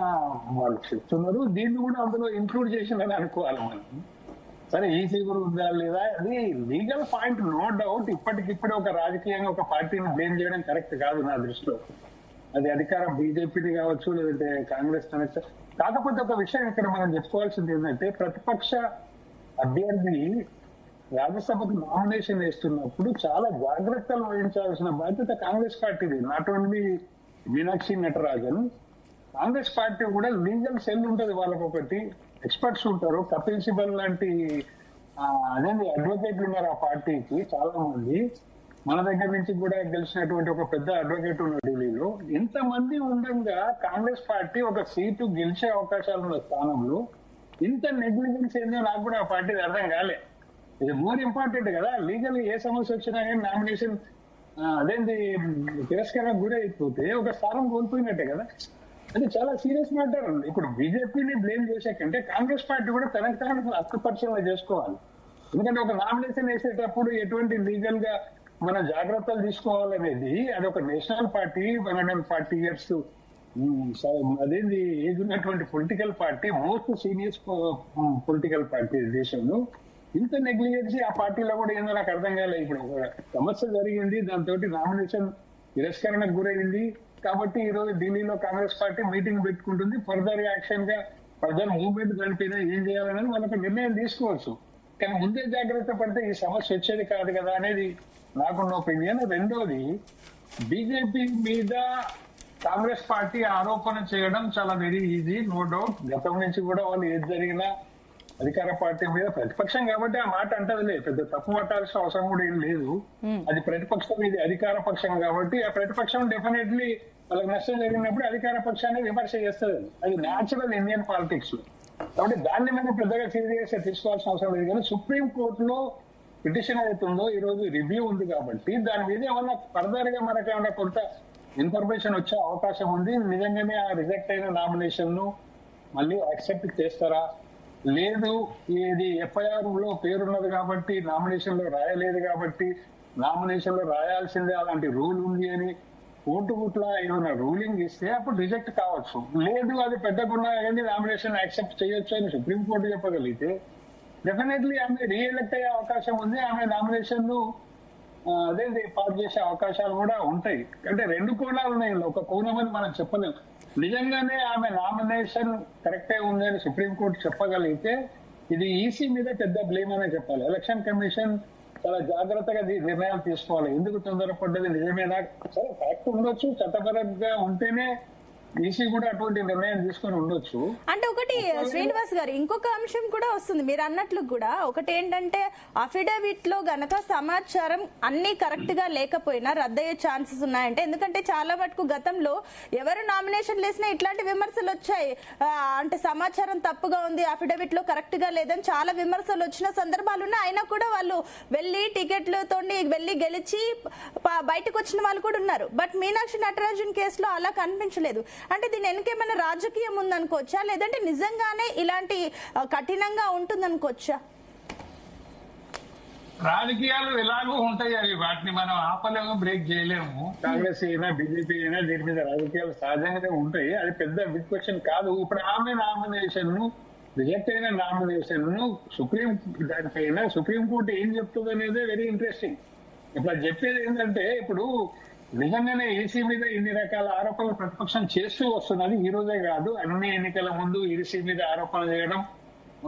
వాళ్ళు చెప్తున్నారు. దీన్ని కూడా అందులో ఇంక్లూడ్ చేసిందని అనుకోవాలి మనం. సరే ఈసీ కూడా ఉందా లేదా అది లీగల్ పాయింట్, నో డౌట్. ఇప్పటికిప్పుడే ఒక రాజకీయంగా ఒక పార్టీని బ్లేమ్ చేయడం కరెక్ట్ కాదు నా దృష్టిలో. అది అధికారం బీజేపీది కావచ్చు, లేదంటే కాంగ్రెస్ కావచ్చు. కాకపోతే ఒక విషయం ఇక్కడ మనం చెప్పుకోవాల్సింది ఏంటంటే ప్రతిపక్ష అభ్యర్థి రాజ్యసభకు నామినేషన్ వేస్తున్నప్పుడు చాలా జాగ్రత్తలు వహించాల్సిన బాధ్యత కాంగ్రెస్ పార్టీది. Not only Meenakshi Natarajan, Congress party కూడా లీగల్ సెల్ ఉంటుంది. వాళ్ళకు ఒకటి ఎక్స్పర్ట్స్ ఉంటారు. కపిల్ సిబల్ లాంటి అదేంటి అడ్వకేట్లు ఉన్నారు ఆ పార్టీకి చాలా మంది. మన దగ్గర నుంచి కూడా గెలిచినటువంటి ఒక పెద్ద అడ్వకేట్ ఉన్న ఢిల్లీలో. ఇంతమంది ఉండగా కాంగ్రెస్ పార్టీ ఒక సీటు గెలిచే అవకాశాలు ఉన్న స్థానంలో ఇంత నెగ్లిజెన్స్ ఏందో నాకు కూడా ఆ పార్టీ అర్థం కాలే. ఇది మోర్ ఇంపార్టెంట్ కదా, లీగల్ ఏ సమస్య వచ్చినా కానీ నామినేషన్ అదేంటి తిరస్కారానికి గురి అయిపోతే ఒక స్థానం కోల్పోయినట్టే కదా. అది చాలా సీరియస్ మ్యాటర్. ఇప్పుడు బీజేపీని బ్లేమ్ చేసే కంటే కాంగ్రెస్ పార్టీ కూడా తనకు తాను హక్కుపరిశీలన చేసుకోవాలి. ఎందుకంటే ఒక నామినేషన్ వేసేటప్పుడు ఎటువంటి లీగల్ గా మన జాగ్రత్తలు తీసుకోవాలనేది, అది ఒక నేషనల్ పార్టీ 140 years అదేంది ఏజ్ ఉన్నటువంటి political party, most senior political party దేశంలో. ఇంత నెగ్లిజెన్సీ ఆ పార్టీలో కూడా ఏందో నాకు అర్థం కాలేదు. ఇప్పుడు ఒక సమస్య జరిగింది, దాంతో నామినేషన్ తిరస్కరణకు గురైంది కాబట్టి ఈ రోజు ఢిల్లీలో కాంగ్రెస్ పార్టీ మీటింగ్ పెట్టుకుంటుంది. ఫర్దర్ యాక్షన్ గా ఫర్దర్ మూవ్మెంట్ కలిపినా ఏం చేయాలనేది వాళ్ళకి నిర్ణయం తీసుకోవచ్చు. కానీ ముందే జాగ్రత్త పడితే ఈ సమస్య వచ్చేది కాదు కదా అనేది నాకున్న ఒపీనియన్. రెండోది, బీజేపీ మీద కాంగ్రెస్ పార్టీ ఆరోపణ చేయడం చాలా వెరీ ఈజీ, నో డౌట్. గతం నుంచి కూడా వాళ్ళు ఏది జరిగినా అధికార పార్టీ మీద, ప్రతిపక్షం కాబట్టి ఆ మాట అంటదిలే, పెద్ద తప్పు పట్టాల్సిన అవసరం కూడా ఏం లేదు. అది ప్రతిపక్షం, ఇది అధికార పక్షం కాబట్టి ఆ ప్రతిపక్షం డెఫినెట్లీ వాళ్ళకి నష్టం జరిగినప్పుడు అధికార పక్షాన్ని విమర్శ చేస్తుంది. అది న్యాచురల్ ఇండియన్ పాలిటిక్స్ లో. కాబట్టి దాన్ని మనం పెద్దగా సీరియస్ గా తీసుకోవాల్సిన అవసరం లేదు. కానీ సుప్రీం కోర్టులో పిటిషన్ అవుతుందో ఈ రోజు రివ్యూ ఉంది కాబట్టి దాని మీద ఏమన్నా ఫర్దర్ గా మనకి ఏమన్నా కొంత ఇన్ఫర్మేషన్ వచ్చే అవకాశం ఉంది. నిజంగానే ఆ రిజెక్ట్ అయిన నామినేషన్ ను మళ్ళీ యాక్సెప్ట్ చేస్తారా, లేదు ఇది ఎఫ్ఐఆర్ లో పేరున్నది కాబట్టి నామినేషన్ లో రాయలేదు కాబట్టి నామినేషన్ లో రాయాల్సిందే అలాంటి రూల్ ఉంది అని కోర్టు గుట్ల ఏమైనా రూలింగ్ ఇస్తే అప్పుడు రిజెక్ట్ కావచ్చు. లేదు అది పెద్దకున్నా కానీ నామినేషన్ యాక్సెప్ట్ చేయొచ్చు అని సుప్రీంకోర్టు చెప్పగలిగితే డెఫినెట్లీ ఆమె రీఎలెక్ట్ అయ్యే అవకాశం ఉంది. ఆమె నామినేషన్ ను అదేంటి పాస్ చేసే అవకాశాలు కూడా ఉంటాయి. అంటే రెండు కోణాలు ఉన్నాయి, ఒక కోణం అని మనం చెప్పలేము. నిజంగానే ఆమె నామినేషన్ కరెక్టే ఉందని సుప్రీంకోర్టు చెప్పగలిగితే ఇది ఈసీ మీద పెద్ద బ్లేమ్ అనే చెప్పాలి. ఎలక్షన్ కమిషన్ చాలా జాగ్రత్తగా నిర్ణయాలు తీసుకోవాలి. ఎందుకు తొందరపడ్డది నిజమేనా, సరే ఫ్యాక్ట్ ఉండొచ్చు, చట్టపరంగా ఉంటేనే ఈసీ కూడా అటువంటి నిర్ణయం తీసుకొని ఉండొచ్చు. అంటే ఒకటి శ్రీనివాస్ గారు, ఇంకొక అంశం కూడా వస్తుంది మీరు అన్నట్లు కూడా. ఒకటి ఏంటంటే అఫిడవిట్ లో గనక సమాచారం అన్ని కరెక్ట్ గా లేకపోయినా రద్దయ్యే ఛాన్సెస్ ఉన్నాయంటే, ఎందుకంటే చాలా మటుకు గతంలో ఎవరు నామినేషన్ వేసినా ఇట్లాంటి విమర్శలు వచ్చాయి. అంటే సమాచారం తప్పుగా ఉంది, అఫిడవిట్ లో కరెక్ట్ గా లేదని చాలా విమర్శలు వచ్చిన సందర్భాలు ఉన్నాయి. అయినా కూడా వాళ్ళు వెళ్లి టికెట్లతో వెళ్లి గెలిచి బయటకు వచ్చిన వాళ్ళు కూడా ఉన్నారు. బట్ మీనాక్షి నటరాజన్ కేసులో అలా కనిపించలేదు. అంటే దీని వెనకేమైనా రాజకీయం ఉందనుకోవచ్చా, లేదంటే నిజంగానే ఇలాంటి కఠినంగా ఉంటుందనుకోవచ్చా? రాజకీయాలు ఎలాగో ఉంటాయి, అవి వాటిని మనం ఆపలేము, బ్రేక్ చేయలేము. కాంగ్రెస్ అయినా బీజేపీ అయినా దీని మీద రాజకీయాలు సహజంగానే ఉంటాయి. అది పెద్ద బిగ్ క్వశ్చన్ కాదు. ఇప్పుడు ఆమె నామినేషన్ ను రిజెక్ట్ అయిన నామినేషన్ ను దానిపైన సుప్రీంకోర్టు ఏం చెప్తుంది అనేది వెరీ ఇంట్రెస్టింగ్. ఇప్పుడు అది చెప్పేది ఏంటంటే, ఇప్పుడు నిజంగానే ఈసీ మీద ఇన్ని రకాల ఆరోపణలు ప్రతిపక్షం చేస్తూ వస్తున్నది ఈ రోజే కాదు. అన్ని ఎన్నికల ముందు ఈసీ మీద ఆరోపణలు చేయడం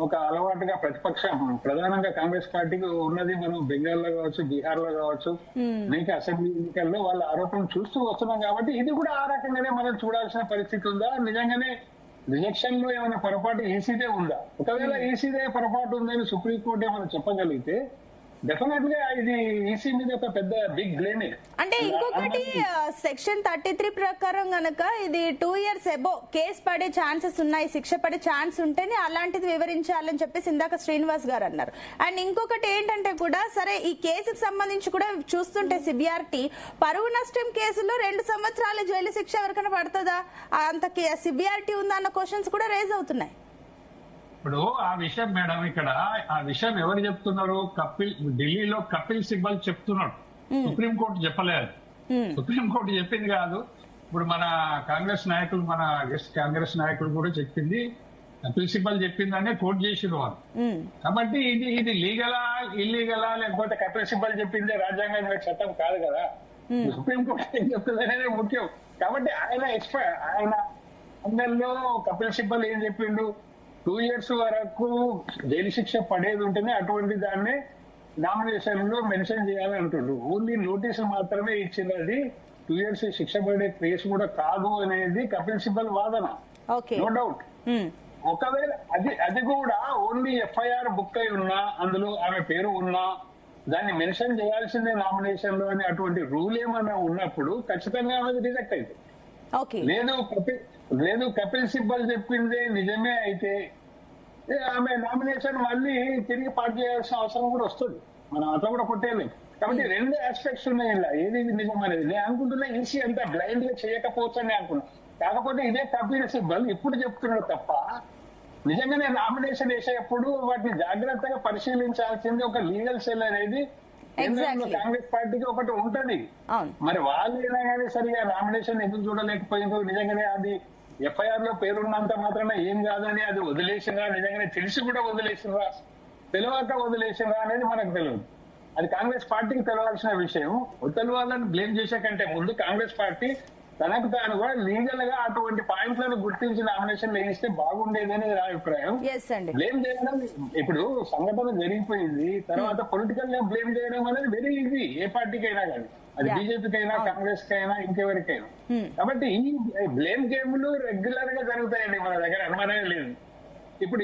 ఒక అలవాటుగా ప్రతిపక్షం ప్రధానంగా కాంగ్రెస్ పార్టీకి ఉన్నది. మనం బెంగాల్లో కావచ్చు, బీహార్ లో కావచ్చు, అనేక అసెంబ్లీ ఎన్నికల్లో వాళ్ళ ఆరోపణలు చూస్తూ వస్తున్నాం. కాబట్టి ఇది కూడా ఆ రకంగానే మనం చూడాల్సిన పరిస్థితి ఉందా, నిజంగానే రిజెక్షన్ లో ఏమైనా పొరపాటు ఈసీదే ఉందా? ఒకవేళ ఈసీదే పొరపాటు ఉందని సుప్రీంకోర్టు ఏమైనా చెప్పగలిగితే డెఫినెట్ గా ఇది ఈసీ మీద ఒక పెద్ద బిగ్ బ్లేమే. అంటే ఇంకొకటి సెక్షన్ 33 ప్రకారం గనక ఇది 2 years అబో కేసు పడే ఛాన్సెస్ ఉన్నాయి, శిక్ష పడే ఛాన్స్ ఉంటేనే అలాంటిది వివరించాలని చెప్పేసి ఇందాక శ్రీనివాస్ గారు అన్నారు. అండ్ ఇంకొకటి ఏంటంటే కూడా, సరే ఈ కేసుకు సంబంధించి కూడా చూస్తుంటే సిబిఆర్టీ పరువు నష్టం కేసులో 2 సంవత్సరాల జైలు శిక్ష ఎవరికైనా పడుతుందా, అంత సిబిఆర్టీ ఉందా అన్న క్వశ్చన్స్ కూడా రేజ్ అవుతున్నాయి. ఇప్పుడు ఆ విషయం మేడం, ఇక్కడ ఆ విషయం ఎవరు చెప్తున్నారు? ఢిల్లీలో కపిల్ సిబ్బల్ చెప్తున్నాడు, సుప్రీంకోర్టు చెప్పలేదు. సుప్రీంకోర్టు చెప్పింది కాదు. ఇప్పుడు మన కాంగ్రెస్ నాయకులు, మన కాంగ్రెస్ నాయకులు కూడా చెప్పింది, కపిల్ సిబ్బల్ చెప్పిందనే కోర్టు చేసిన వాళ్ళు. కాబట్టి ఇది లీగలా ఇల్లీగలా, లేకపోతే కపిల్ సిబ్బల్ చెప్పిందే రాజ్యాంగ చట్టం కాదు కదా. సుప్రీంకోర్టు ఏం చెప్తుంది అనేది ముఖ్యం. కాబట్టి ఆయన అందరిలో కపిల్ సిబ్బల్ ఏం చెప్పిండు, 2 years వరకు జైలు శిక్ష పడేది ఉంటేనే అటువంటి దాన్ని నామినేషన్ లో మెన్షన్ చేయాలని అంటుండ్రు. ఓన్లీ నోటీసులు మాత్రమే ఇచ్చినది 2 years శిక్ష పడే కేసు కూడా కాదు అనేది కపిల్ సిబ్బల్ వాదన, నో డౌట్. ఒకవేళ అది కూడా ఓన్లీ ఎఫ్ఐఆర్ బుక్ అయి ఉన్నా, అందులో ఆమె పేరు ఉన్నా దాన్ని మెన్షన్ చేయాల్సిందే నామినేషన్ లో అని అటువంటి రూల్ ఏమైనా ఉన్నప్పుడు ఖచ్చితంగా ఆమె రిజెక్ట్ అయితే. లేదు కపిల్ సిబ్బల్ చెప్పిందే నిజమే అయితే ఆమె నామినేషన్ మళ్ళీ తిరిగి పార్టీ చేయాల్సిన అవసరం కూడా వస్తుంది. మనం అట్లా కూడా కొట్టేయలేము. కాబట్టి రెండు ఆస్పెక్ట్స్ ఉన్నాయి ఇలా, ఏది నిజం అనేది. నేను అనుకుంటున్నా ఈసీ అంతా బ్లైండ్ గా చేయకపోవచ్చు అని అనుకున్నా. కాకపోతే ఇదే కపిల్ సిబ్బల్ ఇప్పుడు చెప్తున్నాడు తప్ప నిజంగానే నామినేషన్ వేసేటప్పుడు వాటిని జాగ్రత్తగా పరిశీలించాల్సింది ఒక లీగల్ సెల్ అనేది కాంగ్రెస్ పార్టీకి ఒకటి ఉంటది. మరి వాళ్ళు అయినా కానీ సరిగా నామినేషన్ ఎందుకు చూడలేకపోయిందో, నిజంగానే అది ఎఫ్ఐఆర్ లో పేరున్నంత మాత్రాన ఏం కాదని అది వదిలేసిందా, నిజంగానే తెలిసి కూడా వదిలేసిందా, తెలియక వదిలేసిందా అనేది మనకు తెలియదు. అది కాంగ్రెస్ పార్టీకి తెలవాల్సిన విషయం. ఉత్తల వాళ్ళని బ్లేమ్ చేసే కంటే ముందు కాంగ్రెస్ పార్టీ తనకు తాను కూడా లీగల్ గా అటువంటి పాయింట్లను గుర్తించి నామినేషన్ వేయిస్తే బాగుండేది అనేది నా అభిప్రాయం. బ్లేమ్ చేయడం, ఇప్పుడు సంఘటన జరిగిపోయింది, తర్వాత పొలిటికల్ గా బ్లేమ్ చేయడం అనేది వెరీ ఈజీ ఏ పార్టీకి అయినా కానీ, అది బీజేపీకి అయినా కాంగ్రెస్ కి అయినా ఇంకెవరికైనా. కాబట్టి ఈ బ్లేమ్ గేమ్లు రెగ్యులర్ గా జరుగుతాయండి మన దగ్గర, అనుమానమే లేదు. ఇప్పుడు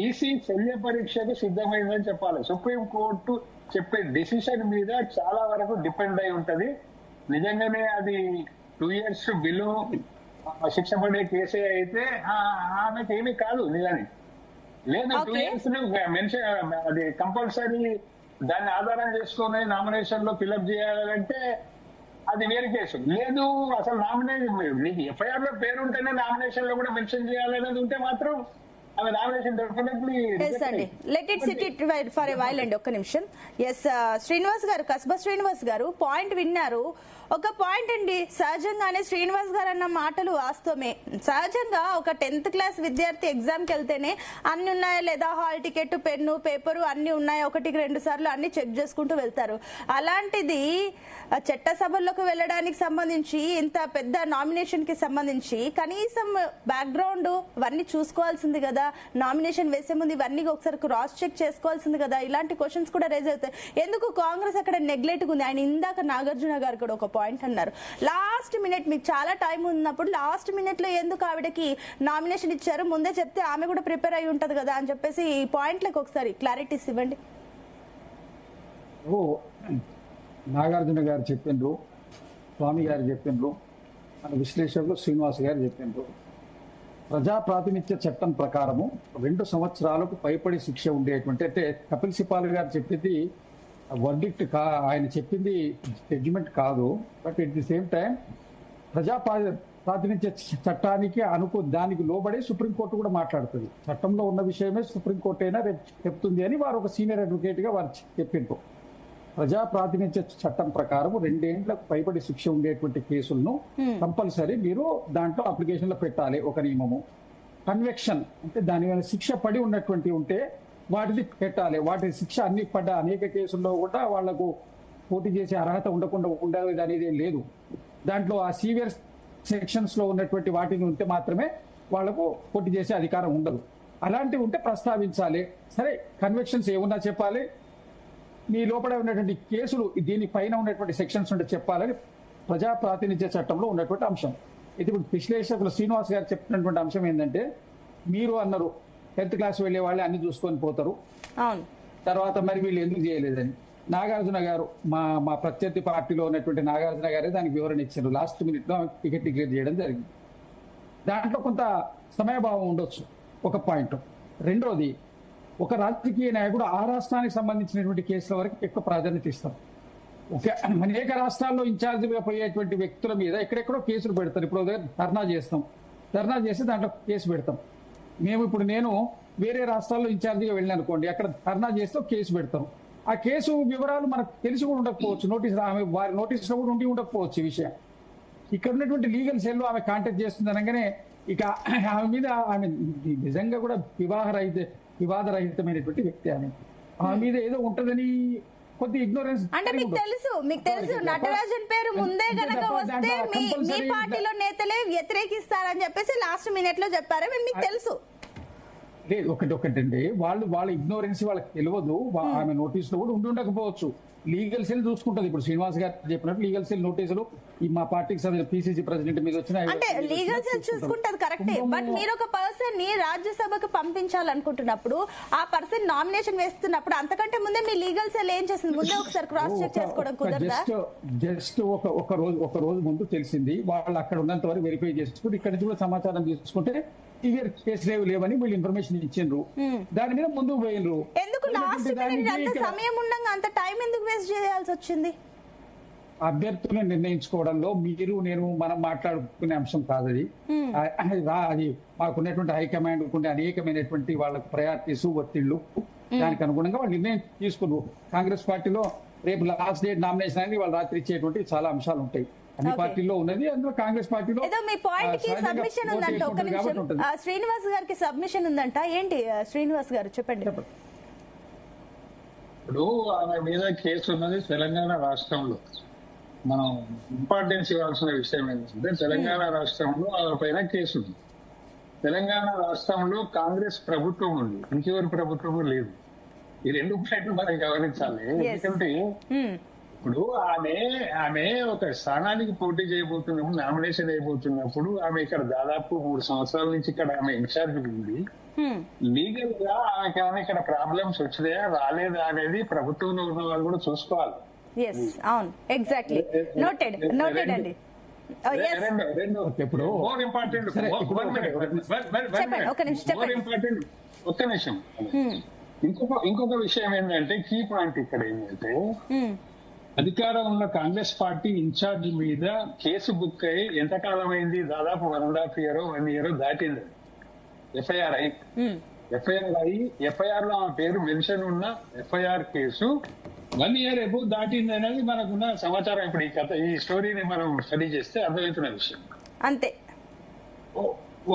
ఈసీ శల్య పరీక్షకు సిద్ధమైందని చెప్పాలి. సుప్రీం కోర్టు చెప్పే డిసిషన్ మీద చాలా వరకు డిపెండ్ అయి ఉంటది. నిజంగానే అది 2 years బిలో శిక్ష పడే కేసే అయితే ఆమెకి ఏమీ కాదు నిజానికి. లేదు 2 years మెన్షన్ అది కంపల్సరీ దాన్ని ఆధారం చేసుకుని నామినేషన్ లో ఫిల్అప్ చేయాలంటే అది వేరే కేసు. లేదు అసలు నామినేషన్ నీకు ఎఫ్ఐఆర్ లో పేరు ఉంటేనే నామినేషన్ లో కూడా మెన్షన్ చేయాలనేది ఉంటే మాత్రం ఆమె nomination definitely. Let it SIT it for a while అండి, ఒక్క నిమిషం. శ్రీనివాస్ గారు, కస్బా శ్రీనివాస్ గారు పాయింట్ విన్నారు. ఒక పాయింట్ అండి, సహజంగానే శ్రీనివాస్ గారు అన్న మాటలు వాస్తవమే. సహజంగా ఒక 10th క్లాస్ విద్యార్థి ఎగ్జామ్కి వెళ్తేనే అన్ని ఉన్నాయా లేదా, హాల్ టికెట్, పెన్ను, పేపరు అన్ని ఉన్నాయా, 1-2 సార్లు అన్ని చెక్ చేసుకుంటూ వెళ్తారు. అలాంటిది చట్టసభల్లోకి వెళ్ళడానికి సంబంధించి, ఇంత పెద్ద నామినేషన్ కి సంబంధించి కనీసం బ్యాక్గ్రౌండ్ ఇవన్నీ చూసుకోవాల్సింది కదా. నామినేషన్ వేసే ముందు ఇవన్నీ ఒకసారి క్రాస్ చెక్ చేసుకోవాల్సింది కదా. ఇలాంటి క్వశ్చన్స్ కూడా రేజ్ అవుతాయి. ఎందుకు కాంగ్రెస్ అక్కడ నెగ్లెక్ట్ ఉంది? ఆయన ఇందాక నాగార్జున గారు కూడా ఒక పాయింట్ అన్నారు, లాస్ట్ మినిట్ మీకు చాలా టైం ఉన్నప్పుడు లాస్ట్ మినిట్ లో ఎందుకు ఆవిడకి నామినేషన్ ఇచ్చారు, ముందే చెప్తే ఆమె కూడా ప్రిపేర్ అయి ఉంటది కదా అని చెప్పేసి ఈ పాయింట్లకు ఒకసారి క్లారిటీస్ ఇవ్వండి. నాగార్జున గారు చెప్పిండ్రు, స్వామి గారు చెప్పిండ్రు, మన విశ్లేషకులు శ్రీనివాస్ గారు చెప్పిండ్రు. ప్రజా ప్రాతినిధ్య చట్టం ప్రకారము 2 సంవత్సరాలకు పైపడి శిక్ష ఉండేటువంటి, అంటే కపిల్ సిపాల్ గారు చెప్పింది వర్డిక్ట్ ఆయన చెప్పింది జడ్జిమెంట్ కాదు. But at the same time ప్రజా ప్రాతినిధ్య చట్టానికి దానికి లోబడి సుప్రీంకోర్టు కూడా మాట్లాడుతుంది. చట్టంలో ఉన్న విషయమే సుప్రీంకోర్టు అయినా రేపు చెప్తుంది అని వారు ఒక సీనియర్ అడ్వకేట్ గా వారు చెప్పిండ్రు. ప్రజా ప్రాతినిధ్య చట్టం ప్రకారం 2 ఏళ్లకు పైబడి శిక్ష ఉండేటువంటి కేసులను కంపల్సరీ మీరు దాంట్లో అప్లికేషన్ లో పెట్టాలి. ఒక నియమము. కన్వెక్షన్ అంటే దాని మీద శిక్ష పడి ఉన్నటువంటి ఉంటే వాటిని పెట్టాలి. వాటి శిక్ష అన్ని పడ్డ అనేక కేసుల్లో కూడా వాళ్లకు పోటీ చేసే అర్హత ఉండకుండా ఉండేది అనేది లేదు. దాంట్లో ఆ సీవియర్ సెక్షన్స్ లో ఉన్నటువంటి వాటిని ఉంటే మాత్రమే వాళ్లకు పోటీ చేసే అధికారం ఉండదు. అలాంటివి ఉంటే ప్రస్తావించాలి. సరే, కన్వెక్షన్స్ ఏమున్నా చెప్పాలి, మీ లోపల ఉన్నటువంటి కేసులు దీని పైన ఉన్నటువంటి సెక్షన్స్ ఉంటే చెప్పాలని ప్రజా ప్రాతినిధ్య చట్టంలో ఉన్నటువంటి అంశం. ఇది ఇప్పుడు విశ్లేషకులు శ్రీనివాస్ గారు చెప్పినటువంటి అంశం ఏంటంటే, మీరు అన్నారు 10th క్లాస్ వెళ్లే వాళ్ళే అన్ని చూసుకొని పోతారు, తర్వాత మరి వీళ్ళు ఎందుకు చేయలేదని. నాగార్జున గారు మా ప్రత్యర్థి పార్టీలో ఉన్నటువంటి నాగార్జున గారే దానికి వివరణ ఇచ్చారు. లాస్ట్ మినిట్ లో టికెట్ డిక్లేర్ చేయడం జరిగింది. దాంట్లో కొంత సమయభావం ఉండొచ్చు, ఒక పాయింట్. రెండోది, ఒక రాజకీయ నాయకుడు ఆ రాష్ట్రానికి సంబంధించినటువంటి కేసుల వరకు ఎక్కువ ప్రాధాన్యత ఇస్తారు. అనేక రాష్ట్రాల్లో ఇన్ఛార్జిగా పోయేటువంటి వ్యక్తుల మీద ఎక్కడెక్కడో కేసులు పెడతారు. ఇప్పుడు ధర్నా చేస్తాం, ధర్నా చేసి దాంట్లో కేసు పెడతాం. నేను వేరే రాష్ట్రాల్లో ఇన్ఛార్జిగా వెళ్ళిన అనుకోండి, అక్కడ ధర్నా చేస్తే కేసు పెడతాం. ఆ కేసు వివరాలు మనకు తెలిసి కూడా ఉండకపోవచ్చు, వారి నోటీసులో కూడా ఉండకపోవచ్చు ఈ విషయం. ఇక్కడ ఉన్నటువంటి లీగల్ సెల్ ఆమె కాంటాక్ట్ చేస్తుంది అనగానే ఇక ఆమె మీద, ఆమె నిజంగా కూడా వివాదరహితమైనటువంటి వ్యక్తి. ఆమె మీద ఏదో ఉంటదని కొద్ది ఇగ్నోరెన్స్. అంటే మీకు తెలుసు నటరాజన్ పేరు ముందే గనక వస్తే మీ పార్టీలో నేతలే వ్యతిరేకిస్తారని చెప్పేసి లాస్ట్ మినిట్ లో చెప్పారు. మీకు తెలుసు లేదు ఒకటండి, వాళ్ళ ఇగ్నోరెన్స్ వాళ్ళకి తెలియదు. ఆమె నోటీస్ లో కూడా ఉండకపోవచ్చు. లీగల్ సెల్ చూసుకుంటది. ఇప్పుడు శ్రీనివాస్ గారు చెప్పినట్టు లీగల్ సెల్ నోటీసులు ఈ మా పార్టీకి సంబంధించిన పిసిసి ప్రెసిడెంట్ మీద వచ్చిన అంటే లీగల్ సెల్ చూసుకుంటది కరెక్టే. బట్ మీరు ఒక పర్సన్ ని రాజ్యసభకు పంపించాలనుకుంటున్నప్పుడు ఆ పర్సన్ నామినేషన్ వేస్తున్నప్పుడు అంతకంటే ముందే మీ లీగల్ సెల్ ఏం చేసింది? ముందే ఒకసారి క్రాస్ చెక్ చేసుకోవడం కుదరదా? జస్ట్ ఒక రోజు ముందు తెలిసింది. వాళ్ళు అక్కడ ఉన్నంత వరకు వెరిఫై చేసుకుంటే ఇక్కడ నుంచి కూడా సమాచారం తీసుకుంటే సివియర్ కేసులు లేవని వీళ్ళు ఇన్ఫర్మేషన్ ఇచ్చిండ్రు. దాని మీద ముందుకు పోయినరు. ఎందుకు లాస్ట్ మినిట్ అంత సమయం ఉండగా అంత టైం ఎందుకు వేస్ట్ చేయాల్సి వచ్చింది? అభ్యర్థులను నిర్ణయించుకోవడంలో మీరు నేను మనం మాట్లాడుకునే అంశం కాదు అది. అది మాకున్నటువంటి హైకమాండ్ ఉండే అనేకమైనటువంటి వాళ్ళ ప్రయారిటీస్, ఒత్తిళ్లు, దానికి అనుగుణంగా వాళ్ళు నిర్ణయం తీసుకున్నారు. కాంగ్రెస్ పార్టీలో రేపు లాస్ట్ డేట్ నామినేషన్ అనేది వాళ్ళు రాత్రి ఇచ్చేటువంటి చాలా అంశాలు ఉంటాయి. అన్ని పార్టీల్లో ఉన్నది, అందులో కాంగ్రెస్ పార్టీలో ఏదో మీ పాయింట్ కి సబ్మిషన్ ఉందంట. ఒక నిమిషం, శ్రీనివాస్ గారికి సబ్మిషన్ ఉందంట. ఏంటి శ్రీనివాస్ గారు చెప్పండి. ఇప్పుడు ఆమె మీద కేసు ఉన్నది తెలంగాణ రాష్ట్రంలో. మనం ఇంపార్టెన్స్ ఇవ్వాల్సిన విషయం ఏంటంటే తెలంగాణ రాష్ట్రంలో ఆమె పైన కేసు ఉంది. తెలంగాణ రాష్ట్రంలో కాంగ్రెస్ ప్రభుత్వం ఉంది, ఇంకెవరి ప్రభుత్వం లేదు. ఈ రెండు పాయింట్లు మనం గమనించాలి. ఎందుకంటే ఇప్పుడు ఆమె ఒక స్థానానికి పోటీ చేయబోతున్నప్పుడు, నామినేషన్ అయిపోతున్నప్పుడు ఆమె ఇక్కడ దాదాపు 3 సంవత్సరాల నుంచి ఇక్కడ ఆమె ఇన్ఛార్జ్ ఉంది. లీగల్ గా ఆమె ఇక్కడ ప్రాబ్లమ్స్ వచ్చినాయా రాలేదా అనేది ప్రభుత్వంలో ఉన్న వాళ్ళు కూడా చూసుకోవాలి. అవును, ఎగ్జాక్ట్లీ. నోటెడ్ అండి. ఇప్పుడు మోర్ ఇంపార్టెంట్ ఒక్క నిమిషం. ఇంకొక విషయం ఏంటంటే కీ పాయింట్ ఇక్కడ ఏంటంటే అధికారం ఉన్న కాంగ్రెస్ పార్టీ ఇన్ఛార్జ్ మీద కేసు బుక్ అయ్యి ఎంతకాలం అయింది? దాదాపు 1.5 year 1 year దాటింది. ఎఫ్ఐఆర్ లో ఆమె పేరు మెన్షన్ ఉన్న ఎఫ్ఐఆర్ కేసు 1 year ఎబో దాటింది అనేది మనకున్న సమాచారం. ఇప్పుడు ఈ స్టోరీని మనం స్టడీ చేస్తే అర్థమవుతున్న విషయం అంతే.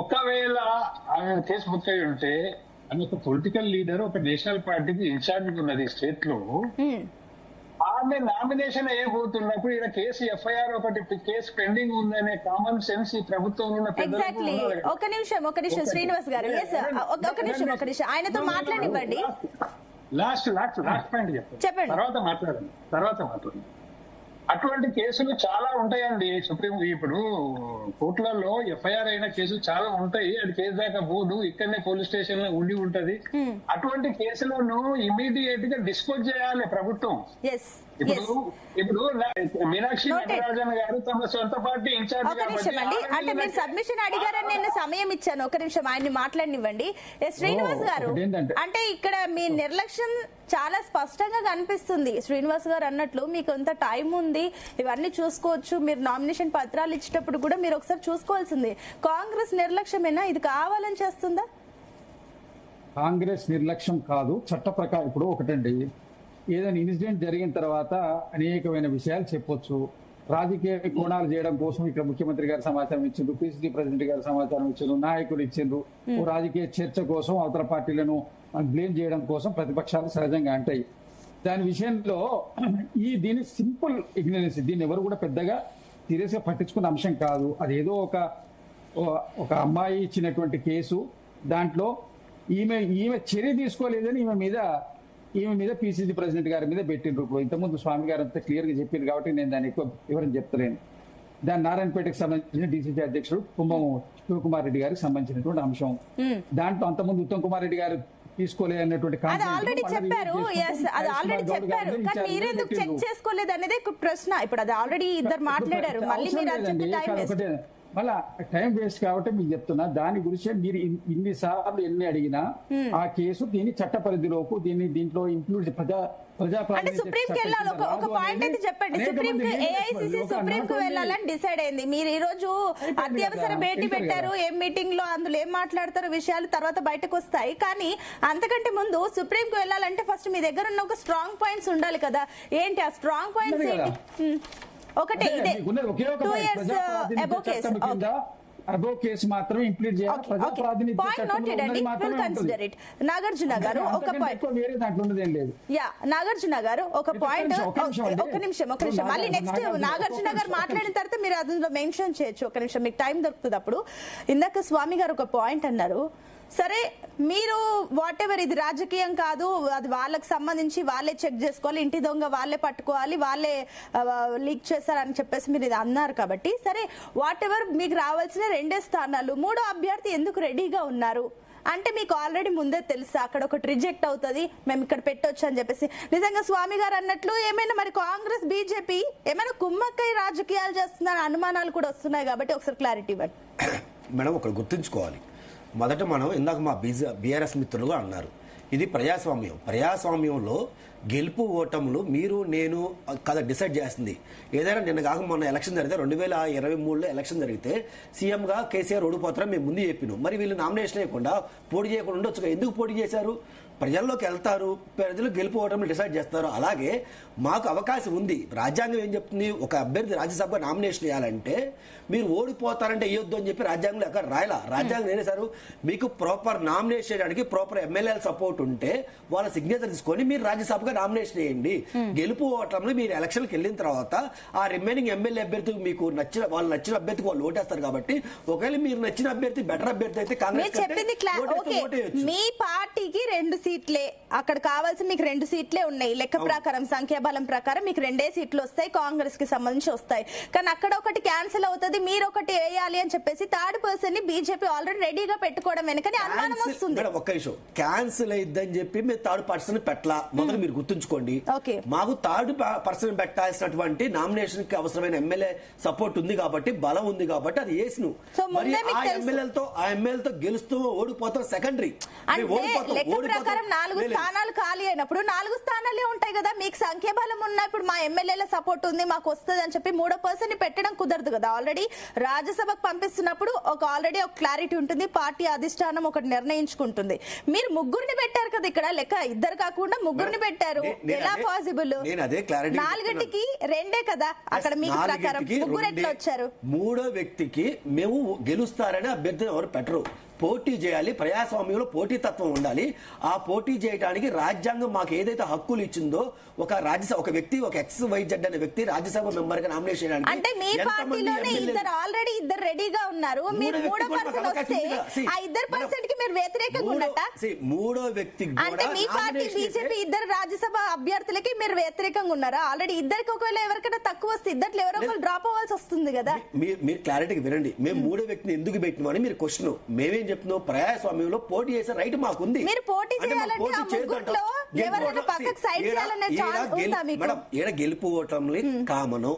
ఒకవేళ ఆమె కేసు బుక్ అయి ఉంటే ఆమె ఒక పొలిటికల్ లీడర్, ఒక నేషనల్ పార్టీకి ఇన్ఛార్జ్ ఉన్నది స్టేట్ లో. ఆమె నామినేషన్ అయ్యబోతున్నప్పుడు ఇక్కడ కేసు ఎఫ్ఐఆర్ ఒకటి కేసు పెండింగ్ ఉందనే కామన్ సెన్స్ ఈ ప్రభుత్వం ఉన్న ఎగ్జాక్ట్లీ. ఒక నిమిషం శ్రీనివాస్ గారు, ఒక నిమిషం ఆయనతో మాట్లాడివ్వండి. లాస్ట్ పాయింట్ చెప్పండి, తర్వాత మాట్లాడండి. అటువంటి కేసులు చాలా ఉంటాయండి. ఇప్పుడు కోర్టులలో ఎఫ్ఐఆర్ అయిన కేసులు చాలా ఉంటాయి. అది కేసు దాకా పోదు, ఇక్కడనే పోలీస్ స్టేషన్ లో ఉండి ఉంటది. అటువంటి కేసులను ఇమీడియట్ గా డిస్పోజ్ చేయాలి ప్రభుత్వం. ఇప్పుడు మీనాక్షి నటరాజన్ గారు తమ సొంత పార్టీ ఇన్ఛార్జ్. ఒక నిమిషం అండి, అంటే మీరు సబ్మిషన్ అడిగారని నేను సమయం ఇచ్చాను. ఒక నిమిషం ఆయన్ని మాట్లాడనివ్వండి. శ్రీనివాస్ గారు, అంటే ఇక్కడ మీ నిర్లక్ష్యం చాలా స్పష్టంగా కనిపిస్తుంది. శ్రీనివాస్ గారు అన్నట్లు మీకు ఎంత టైం ఉంది, ఇవన్నీ చూసుకోవచ్చు. మీరు నామినేషన్ పత్రాలు ఇచ్చేటప్పుడు కూడా మీరు ఒకసారి చూసుకోవాల్సింది. కాంగ్రెస్ నిర్లక్ష్యమేనా? ఇది కావాలని చేస్తుందా? కాంగ్రెస్ నిర్లక్ష్యం కాదు, చట్ట ప్రకారం. ఇప్పుడు ఒకటండి, ఏదైనా ఇన్సిడెంట్ జరిగిన తర్వాత అనేకమైన విషయాలు చెప్పొచ్చు. రాజకీయ కోణాలు చేయడం కోసం ఇక్కడ ముఖ్యమంత్రి గారు సమాచారం ఇచ్చిండ్రు, పిసిసి ప్రెసిడెంట్ గారు సమాచారం ఇచ్చిండ్రు, నాయకులు ఇచ్చిండ్రు. రాజకీయ చర్చ కోసం అవతల పార్టీలను బ్లేమ్ చేయడం కోసం ప్రతిపక్షాలు సహజంగా అంటాయి. దాని విషయంలో దీని సింపుల్ ఇగ్నరెన్స్, దీన్ని ఎవరు కూడా పెద్దగా సీరియస్ గా పట్టించుకున్న అంశం కాదు. అదేదో ఒక అమ్మాయి ఇచ్చినటువంటి కేసు, దాంట్లో ఈమె చర్య తీసుకోలేదని ఈమె మీద పిసిసి ప్రెసిడెంట్ గారి మీద పెట్టిండ్రు. ఇంతకుముందు స్వామి గారు అంతా క్లియర్ గా చెప్పారు కాబట్టి నేను దాన్ని ఎక్కువ వివరం చెప్తలేను. దాని నారాయణపేటకు సంబంధించిన డిసిసి అధ్యక్షుడు కుంభం శివకుమార్ రెడ్డి గారికి సంబంధించినటువంటి అంశం. దాంట్లో అంతకుముందు ఉత్తమ్ కుమార్ రెడ్డి గారు తీసుకోలేదు అన్నటువంటి ఆల్రెడీ చెప్పారు. కానీ మీరెందుకు చెక్ చేసుకోలేదు అనేది ప్రశ్న. ఇప్పుడు అది ఆల్రెడీ ఇద్దరు మాట్లాడారు, మళ్ళీ మీరు మళ్ళా టైం వేస్ట్ కాబట్టి మీకు చెప్తున్నా. దాని గురించి మీరు ఇన్నిసార్లు ఎన్ని అడిగినా ఆ కేసు దీని చట్ట పరిధిలోకి దీంట్లో ఇంక్లూడ్ సుప్రీంకి వెళ్ళాలి. ఒక పాయింట్ అయితే చెప్పండి. ఏఐసిసి సుప్రీం కు వెళ్ళాలని డిసైడ్ అయింది. మీరు ఈ రోజు అత్యవసర భేటీ పెట్టారు. ఏం మీటింగ్ లో అందులో ఏం మాట్లాడతారో విషయాలు తర్వాత బయటకు వస్తాయి. కానీ అంతకంటే ముందు సుప్రీం కు వెళ్ళాలంటే ఫస్ట్ మీ దగ్గర ఉన్న ఒక స్ట్రాంగ్ పాయింట్స్ ఉండాలి కదా. ఏంటి ఆ స్ట్రాంగ్ పాయింట్స్ ఏంటి? ఒకటే ఇదే 2 years అబో కేసు. అబో కేసు మాత్రమే ఇంప్లీట్ చేయాలి. నాగార్జున గారు ఒక పాయింట్, నాగార్జున గారు ఒక పాయింట్. ఒక నిమిషం మళ్ళీ నెక్స్ట్ నాగార్జున గారు మాట్లాడిన తర్వాత మీరు అందులో మెన్షన్ చేయొచ్చు. ఒక నిమిషం మీకు టైం దొరుకుతుంది అప్పుడు. ఇందాక స్వామి గారు ఒక పాయింట్ అన్నారు. సరే మీరు వాట్ ఎవర్, ఇది రాజకీయం కాదు, అది వాళ్ళకి సంబంధించి వాళ్ళే చెక్ చేసుకోవాలి, ఇంటి దొంగ వాళ్ళే పట్టుకోవాలి, వాళ్ళే లీక్ చేశారని చెప్పేసి మీరు ఇది అన్నారు కాబట్టి, సరే వాట్ ఎవర్, మీకు రావాల్సిన 2 స్థానాలు, 3వ అభ్యర్థి ఎందుకు రెడీగా ఉన్నారు అంటే మీకు ఆల్రెడీ ముందే తెలుసా అక్కడ ఒకటి రిజెక్ట్ అవుతుంది, మేము ఇక్కడ పెట్టొచ్చు అని చెప్పేసి. నిజంగా స్వామి గారు అన్నట్లు ఏమైనా మరి కాంగ్రెస్ బీజేపీ ఏమైనా కుమ్మక్కై రాజకీయాలు చేస్తున్న అనుమానాలు కూడా వస్తున్నాయి కాబట్టి ఒకసారి క్లారిటీ ఇవ్వండి. మేడం ఒకటి గుర్తుంచుకోవాలి, మొదట మనం ఇందాక మా బీఆర్ఎస్ మిత్రులుగా అన్నారు, ఇది ప్రజాస్వామ్యంలో గెలుపు ఓటములు మీరు నేను కదా డిసైడ్ చేస్తుంది. ఏదైనా నిన్న కాక మొన్న ఎలక్షన్ జరిగితే 2023లో ఎలక్షన్ జరిగితే సీఎంగా కేసీఆర్ ఓడిపోతారని మేము ముందు చెప్పినాం. మరి వీళ్ళు నామినేషన్ వేయకుండా పోటీ చేయకుండా ఉండొచ్చు. ఎందుకు పోటీ చేశారు? ప్రజల్లోకి వెళ్తారు, ప్రజలు గెలుపు ఓటములు డిసైడ్ చేస్తారు. అలాగే మాకు అవకాశం ఉంది. రాజ్యాంగం ఏం చెప్తుంది? ఒక అభ్యర్థి రాజ్యసభ నామినేషన్ వేయాలంటే మీరు ఓడిపోతారంటే వేయొద్దు అని చెప్పి రాజ్యాంగంలో ఎక్కడ రాయలా. రాజ్యాంగం ఏం చేశారు? మీకు ప్రాపర్ నామినేషన్ చేయడానికి ప్రాపర్ ఎమ్మెల్యేల సపోర్ట్ ఉంటే వాళ్ళ సిగ్నేచర్ తీసుకొని మీరు రాజ్యసభగా నామినేషన్ వేయండి. గెలుపు ఓటములు మీరు ఎలక్షన్కి వెళ్ళిన తర్వాత ఆ రిమైనింగ్ ఎమ్మెల్యే అభ్యర్థికి మీకు నచ్చిన అభ్యర్థికి వాళ్ళు ఓటేస్తారు. కాబట్టి ఒకవేళ మీరు నచ్చిన అభ్యర్థి బెటర్ అభ్యర్థి అయితే కాంగ్రెస్ మీ పార్టీకి 2 సీట్లే అక్కడ కావాల్సి, మీకు 2 సీట్లే ఉన్నాయి లెక్క ప్రకారం, సంఖ్యాబలం ప్రకారం మీకు 2 సీట్లు వస్తాయి, కాంగ్రెస్ కి సంబంధించి వస్తాయి. కానీ అక్కడ ఒకటి క్యాన్సిల్ అవుతుంది, మీరు ఒకటి వేయాలి అని చెప్పేసి థర్డ్ పర్సన్ ని బీజేపీ ఆల్రెడీ రెడీగా పెట్టుకోవడం వెనకని అనుమానం వస్తుంది. ఒక్క నిమిషం, క్యాన్సిల్ అయిద్దని చెప్పి మీరు థర్డ్ పర్సన్ పెట్టలా. మొదలు మీరు గుర్తుంచుకోండి, మాకు థర్డ్ పర్సన్ పెట్టాల్సినటువంటి నామినేషన్ కి అవసరమైన ఎమ్మెల్యే సపోర్ట్ ఉంది కాబట్టి, బలం ఉంది కాబట్టి అది వేసిను. మరి ఆ ఎమ్మెల్యేలతో గెలుస్తూ ఓడిపోతాం సెకండరీ. 4 స్థానాలు ఖాళీ అయినప్పుడు 4 స్థానాలే ఉంటాయి కదా. మీకు సంఖ్యాబలం ఉన్నప్పుడు మా ఎమ్మెల్యేల సపోర్ట్ ఉంది మాకు వస్తుంది అని చెప్పి 3వ పర్సన్ ని పెట్టడం కుదరదు కదా. ఆల్రెడీ రాజ్యసభకు పంపిస్తున్నప్పుడు ఆల్రెడీ ఒక క్లారిటీ ఉంటుంది, పార్టీ అధిష్టానం ఒకటి నిర్ణయించుకుంటుంది. మీరు 3 పెట్టారు కదా, ఇక్కడ లెక్క 2 కాకుండా 3 పెట్టారు. ఎలా పాసిబుల్? 4కి 2 కదా అక్కడ మీకు ప్రకారం 3 ఎట్లా వచ్చారు? 3వ వ్యక్తికి మేము గెలుస్తారని అభ్యర్థిని ఎవరు పెట్టరు. పోటీ చేయాలి, ప్రజాస్వామ్యంలో పోటీతత్వం ఉండాలి. ఆ పోటీ చేయడానికి రాజ్యాంగం మాకు ఏదైతే హక్కులు ఇచ్చిందో, ఒక వ్యక్తి, ఒక XYZ అనే వ్యక్తి రాజ్యసభ మెంబర్ గా నామినేషన్ చేయడానికి అంటే మీ పార్టీలోనే ఆల్రెడీ 2 రెడీగా ఉన్నారు. మీరు 3వ పర్సన్ వస్తే ఆ 2% కి మీరు వ్యతిరేకంగా ఉన్నట్ట. 3వ వ్యక్తి అంటే మీ పార్టీ బీజేపీ 2 రాజ్యసభ అభ్యర్థులకి మీరు వ్యతిరేకంగా ఉన్నారా? ఆల్రెడీ 2కి ఒకవేళ ఎవరికైనా తక్కువ వస్తే 2 ఎవరో ఒకరు డ్రాప్ అవ్వాల్సి వస్తుంది కదా. మీరు క్లారిటీగా వినండి, మేము 3వ వ్యక్తిని ఎందుకు పెట్టినామని మీరు క్వశ్చన్. మేమేం చెప్తున్నాం? ప్రజాస్వామ్యంలో పోటీ చేసే రైట్ మాకుంది. మీరు పోటీ చేయాలంటే ఆ ముగ్గురులో ఎవరైనా పక్కకు సైడ్ చేయాలనే ఛాన్స్ ఉందా మీకు? మేడం, గెలుపు ఓటములు కామను.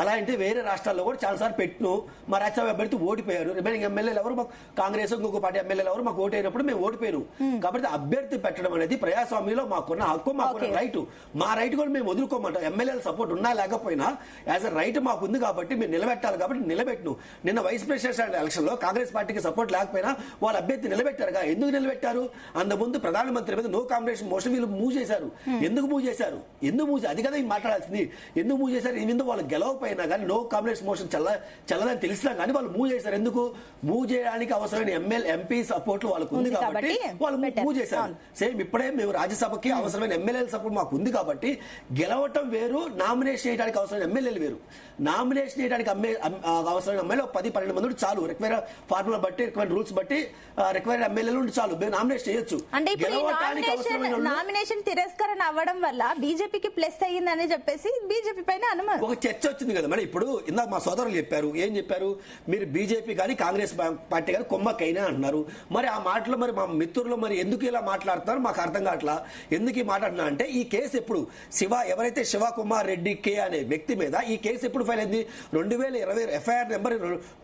అలా అంటే వేరే రాష్ట్రాల్లో కూడా చాలాసార్లు పెట్టిను. మా రాజ్యసభ అభ్యర్థి ఓడిపోయారు. రిమైనింగ్ ఎమ్మెల్యేలు ఎవరు మాకు, కాంగ్రెస్ ఇంకొక పార్టీ ఎమ్మెల్యేలు ఎవరు మాకు ఓటైనప్పుడు మేము ఓడిపోయారు. కాబట్టి అభ్యర్థి పెట్టడం అనేది ప్రజాస్వామ్యంలో మాకున్న హక్కు, మాకున్న రైట్. మా రైట్ కూడా మేము వదులుకోమంటాం. ఎమ్మెల్యేల సపోర్ట్ ఉన్నా లేకపోయినా యాజ్ అ రైట్ మాకు ఉంది కాబట్టి మేము నిలబెట్టాలి. కాబట్టి నిలబెట్టును. నిన్న వైస్ ప్రెసిడెంట్ ఎలక్షన్ లో కాంగ్రెస్ పార్టీకి సపోర్ట్ లేకపోయినా వాళ్ళ అభ్యర్థి నిలబెట్టారుగా. ఎందుకు నిలబెట్టారు? అంతకుముందు ప్రధానమంత్రి మీద నో కాంబినేషన్ మోషన్ వీళ్ళు మూవ్ చేశారు. ఎందుకు మూవ్ చేశారు? అది కదా మాట్లాడాల్సింది. ఎందుకు మూవ్ చేశారు? ఈ మీద వాళ్ళు గెలవపోయినా కానీ నో కాంబినేషన్ మోషన్ చల్లదని తెలిసినా కానీ వాళ్ళు మూవ్ చేశారు. ఎందుకు మూవ్ చేయడానికి అవసరమైన ఎంపీ సపోర్ట్ వాళ్ళకు ఉంది కాబట్టి వాళ్ళు మూవ్ చేశారు. సేమ్ ఇప్పుడే మేము రాజ్యసభకి అవసరమైన ఎమ్మెల్యేల సపోర్ట్ మాకు ఉంది కాబట్టి గెలవటం వేరు, నామినేషన్ చేయడానికి అవసరమైన ఎమ్మెల్యేలు వేరు. నామినేషన్ చేయడానికి అవసరమైన ఎమ్మెల్యే 10-12 మంది చాలు. రిక్వైర్ ఫార్ములా బట్టి, రిక్వైర్డ్ రూల్స్ బట్టి రిక్వైర్డ్ ఎమ్మెల్యేలు ఉండి చాలు. మేము నామినేషన్ చేయొచ్చు. నామినేషన్ తిరస్కరణ అవ్వడం వల్ల బీజేపీకి ప్లస్ అయ్యిందని చెప్పేసి బీజేపీ పైన అనుమానం, ఒక చర్చ వచ్చింది కదా మేడం. ఇప్పుడు ఇందాక మా సోదరులు చెప్పారు, ఏం చెప్పారు? మీరు బీజేపీ కానీ కాంగ్రెస్ పార్టీ కానీ కొమ్మకైనా అంటున్నారు. మరి ఆ మాటలు మరి మా మిత్రులు మరి ఎందుకు ఇలా మాట్లాడుతున్నారు మాకు అర్థం కావట్లా. ఎందుకు ఈ మాట్లాడుతున్నా అంటే ఈ కేసు ఎప్పుడు ఎవరైతే శివకుమార్ రెడ్డి కే అనే వ్యక్తి మీద ఈ కేసు ఎప్పుడు ఫైల్ అయింది? 2020 ఎఫ్ఐఆర్ నెంబర్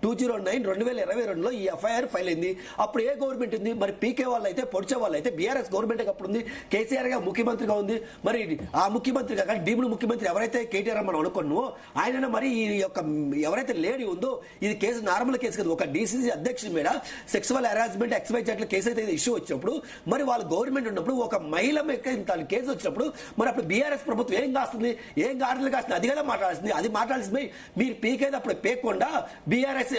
209/2022లో ఈ ఎఫ్ఐఆర్ ఫైల్ అయింది. అప్పుడు ఏ గవర్నమెంట్ ఉంది? మరి పీకే వాళ్ళు అయితే, పొడిచే వాళ్ళు అయితే బీఆర్ఎస్ గవర్నమెంట్ అప్పుడు ఉంది. కేసీఆర్ గా ముఖ్యమంత్రిగా ఉంది. మరి ఆ ముఖ్యమంత్రిగా కానీ డీమ్డ్ ముఖ్యమంత్రి ఎవరైతే కేటీఆర్ మనం అనుకున్నామో ఆయన మరి ఈ యొక్క ఎవరైతే లేడీ ఉందో ఇది కేసు నార్మల్ కేసు కదా. ఒక డీసీసీ అధ్యక్షుడి మీద సెక్సువల్ హెరాస్మెంట్ XYZ కేసు అయితే ఇష్యూ వచ్చినప్పుడు మరి వాళ్ళ గవర్నమెంట్ ఉన్నప్పుడు ఒక మహిళ కేసు వచ్చినప్పుడు మరి అప్పుడు బీఆర్ఎస్ ప్రభుత్వం ఏం కాస్తుంది? ఏం గార్డులు కాస్తుంది? అది కదా మాట్లాడాల్సింది. అది మాట్లాడాల్సింది మీరు పీకేది అప్పుడు పేకుండా బీఆర్ఎస్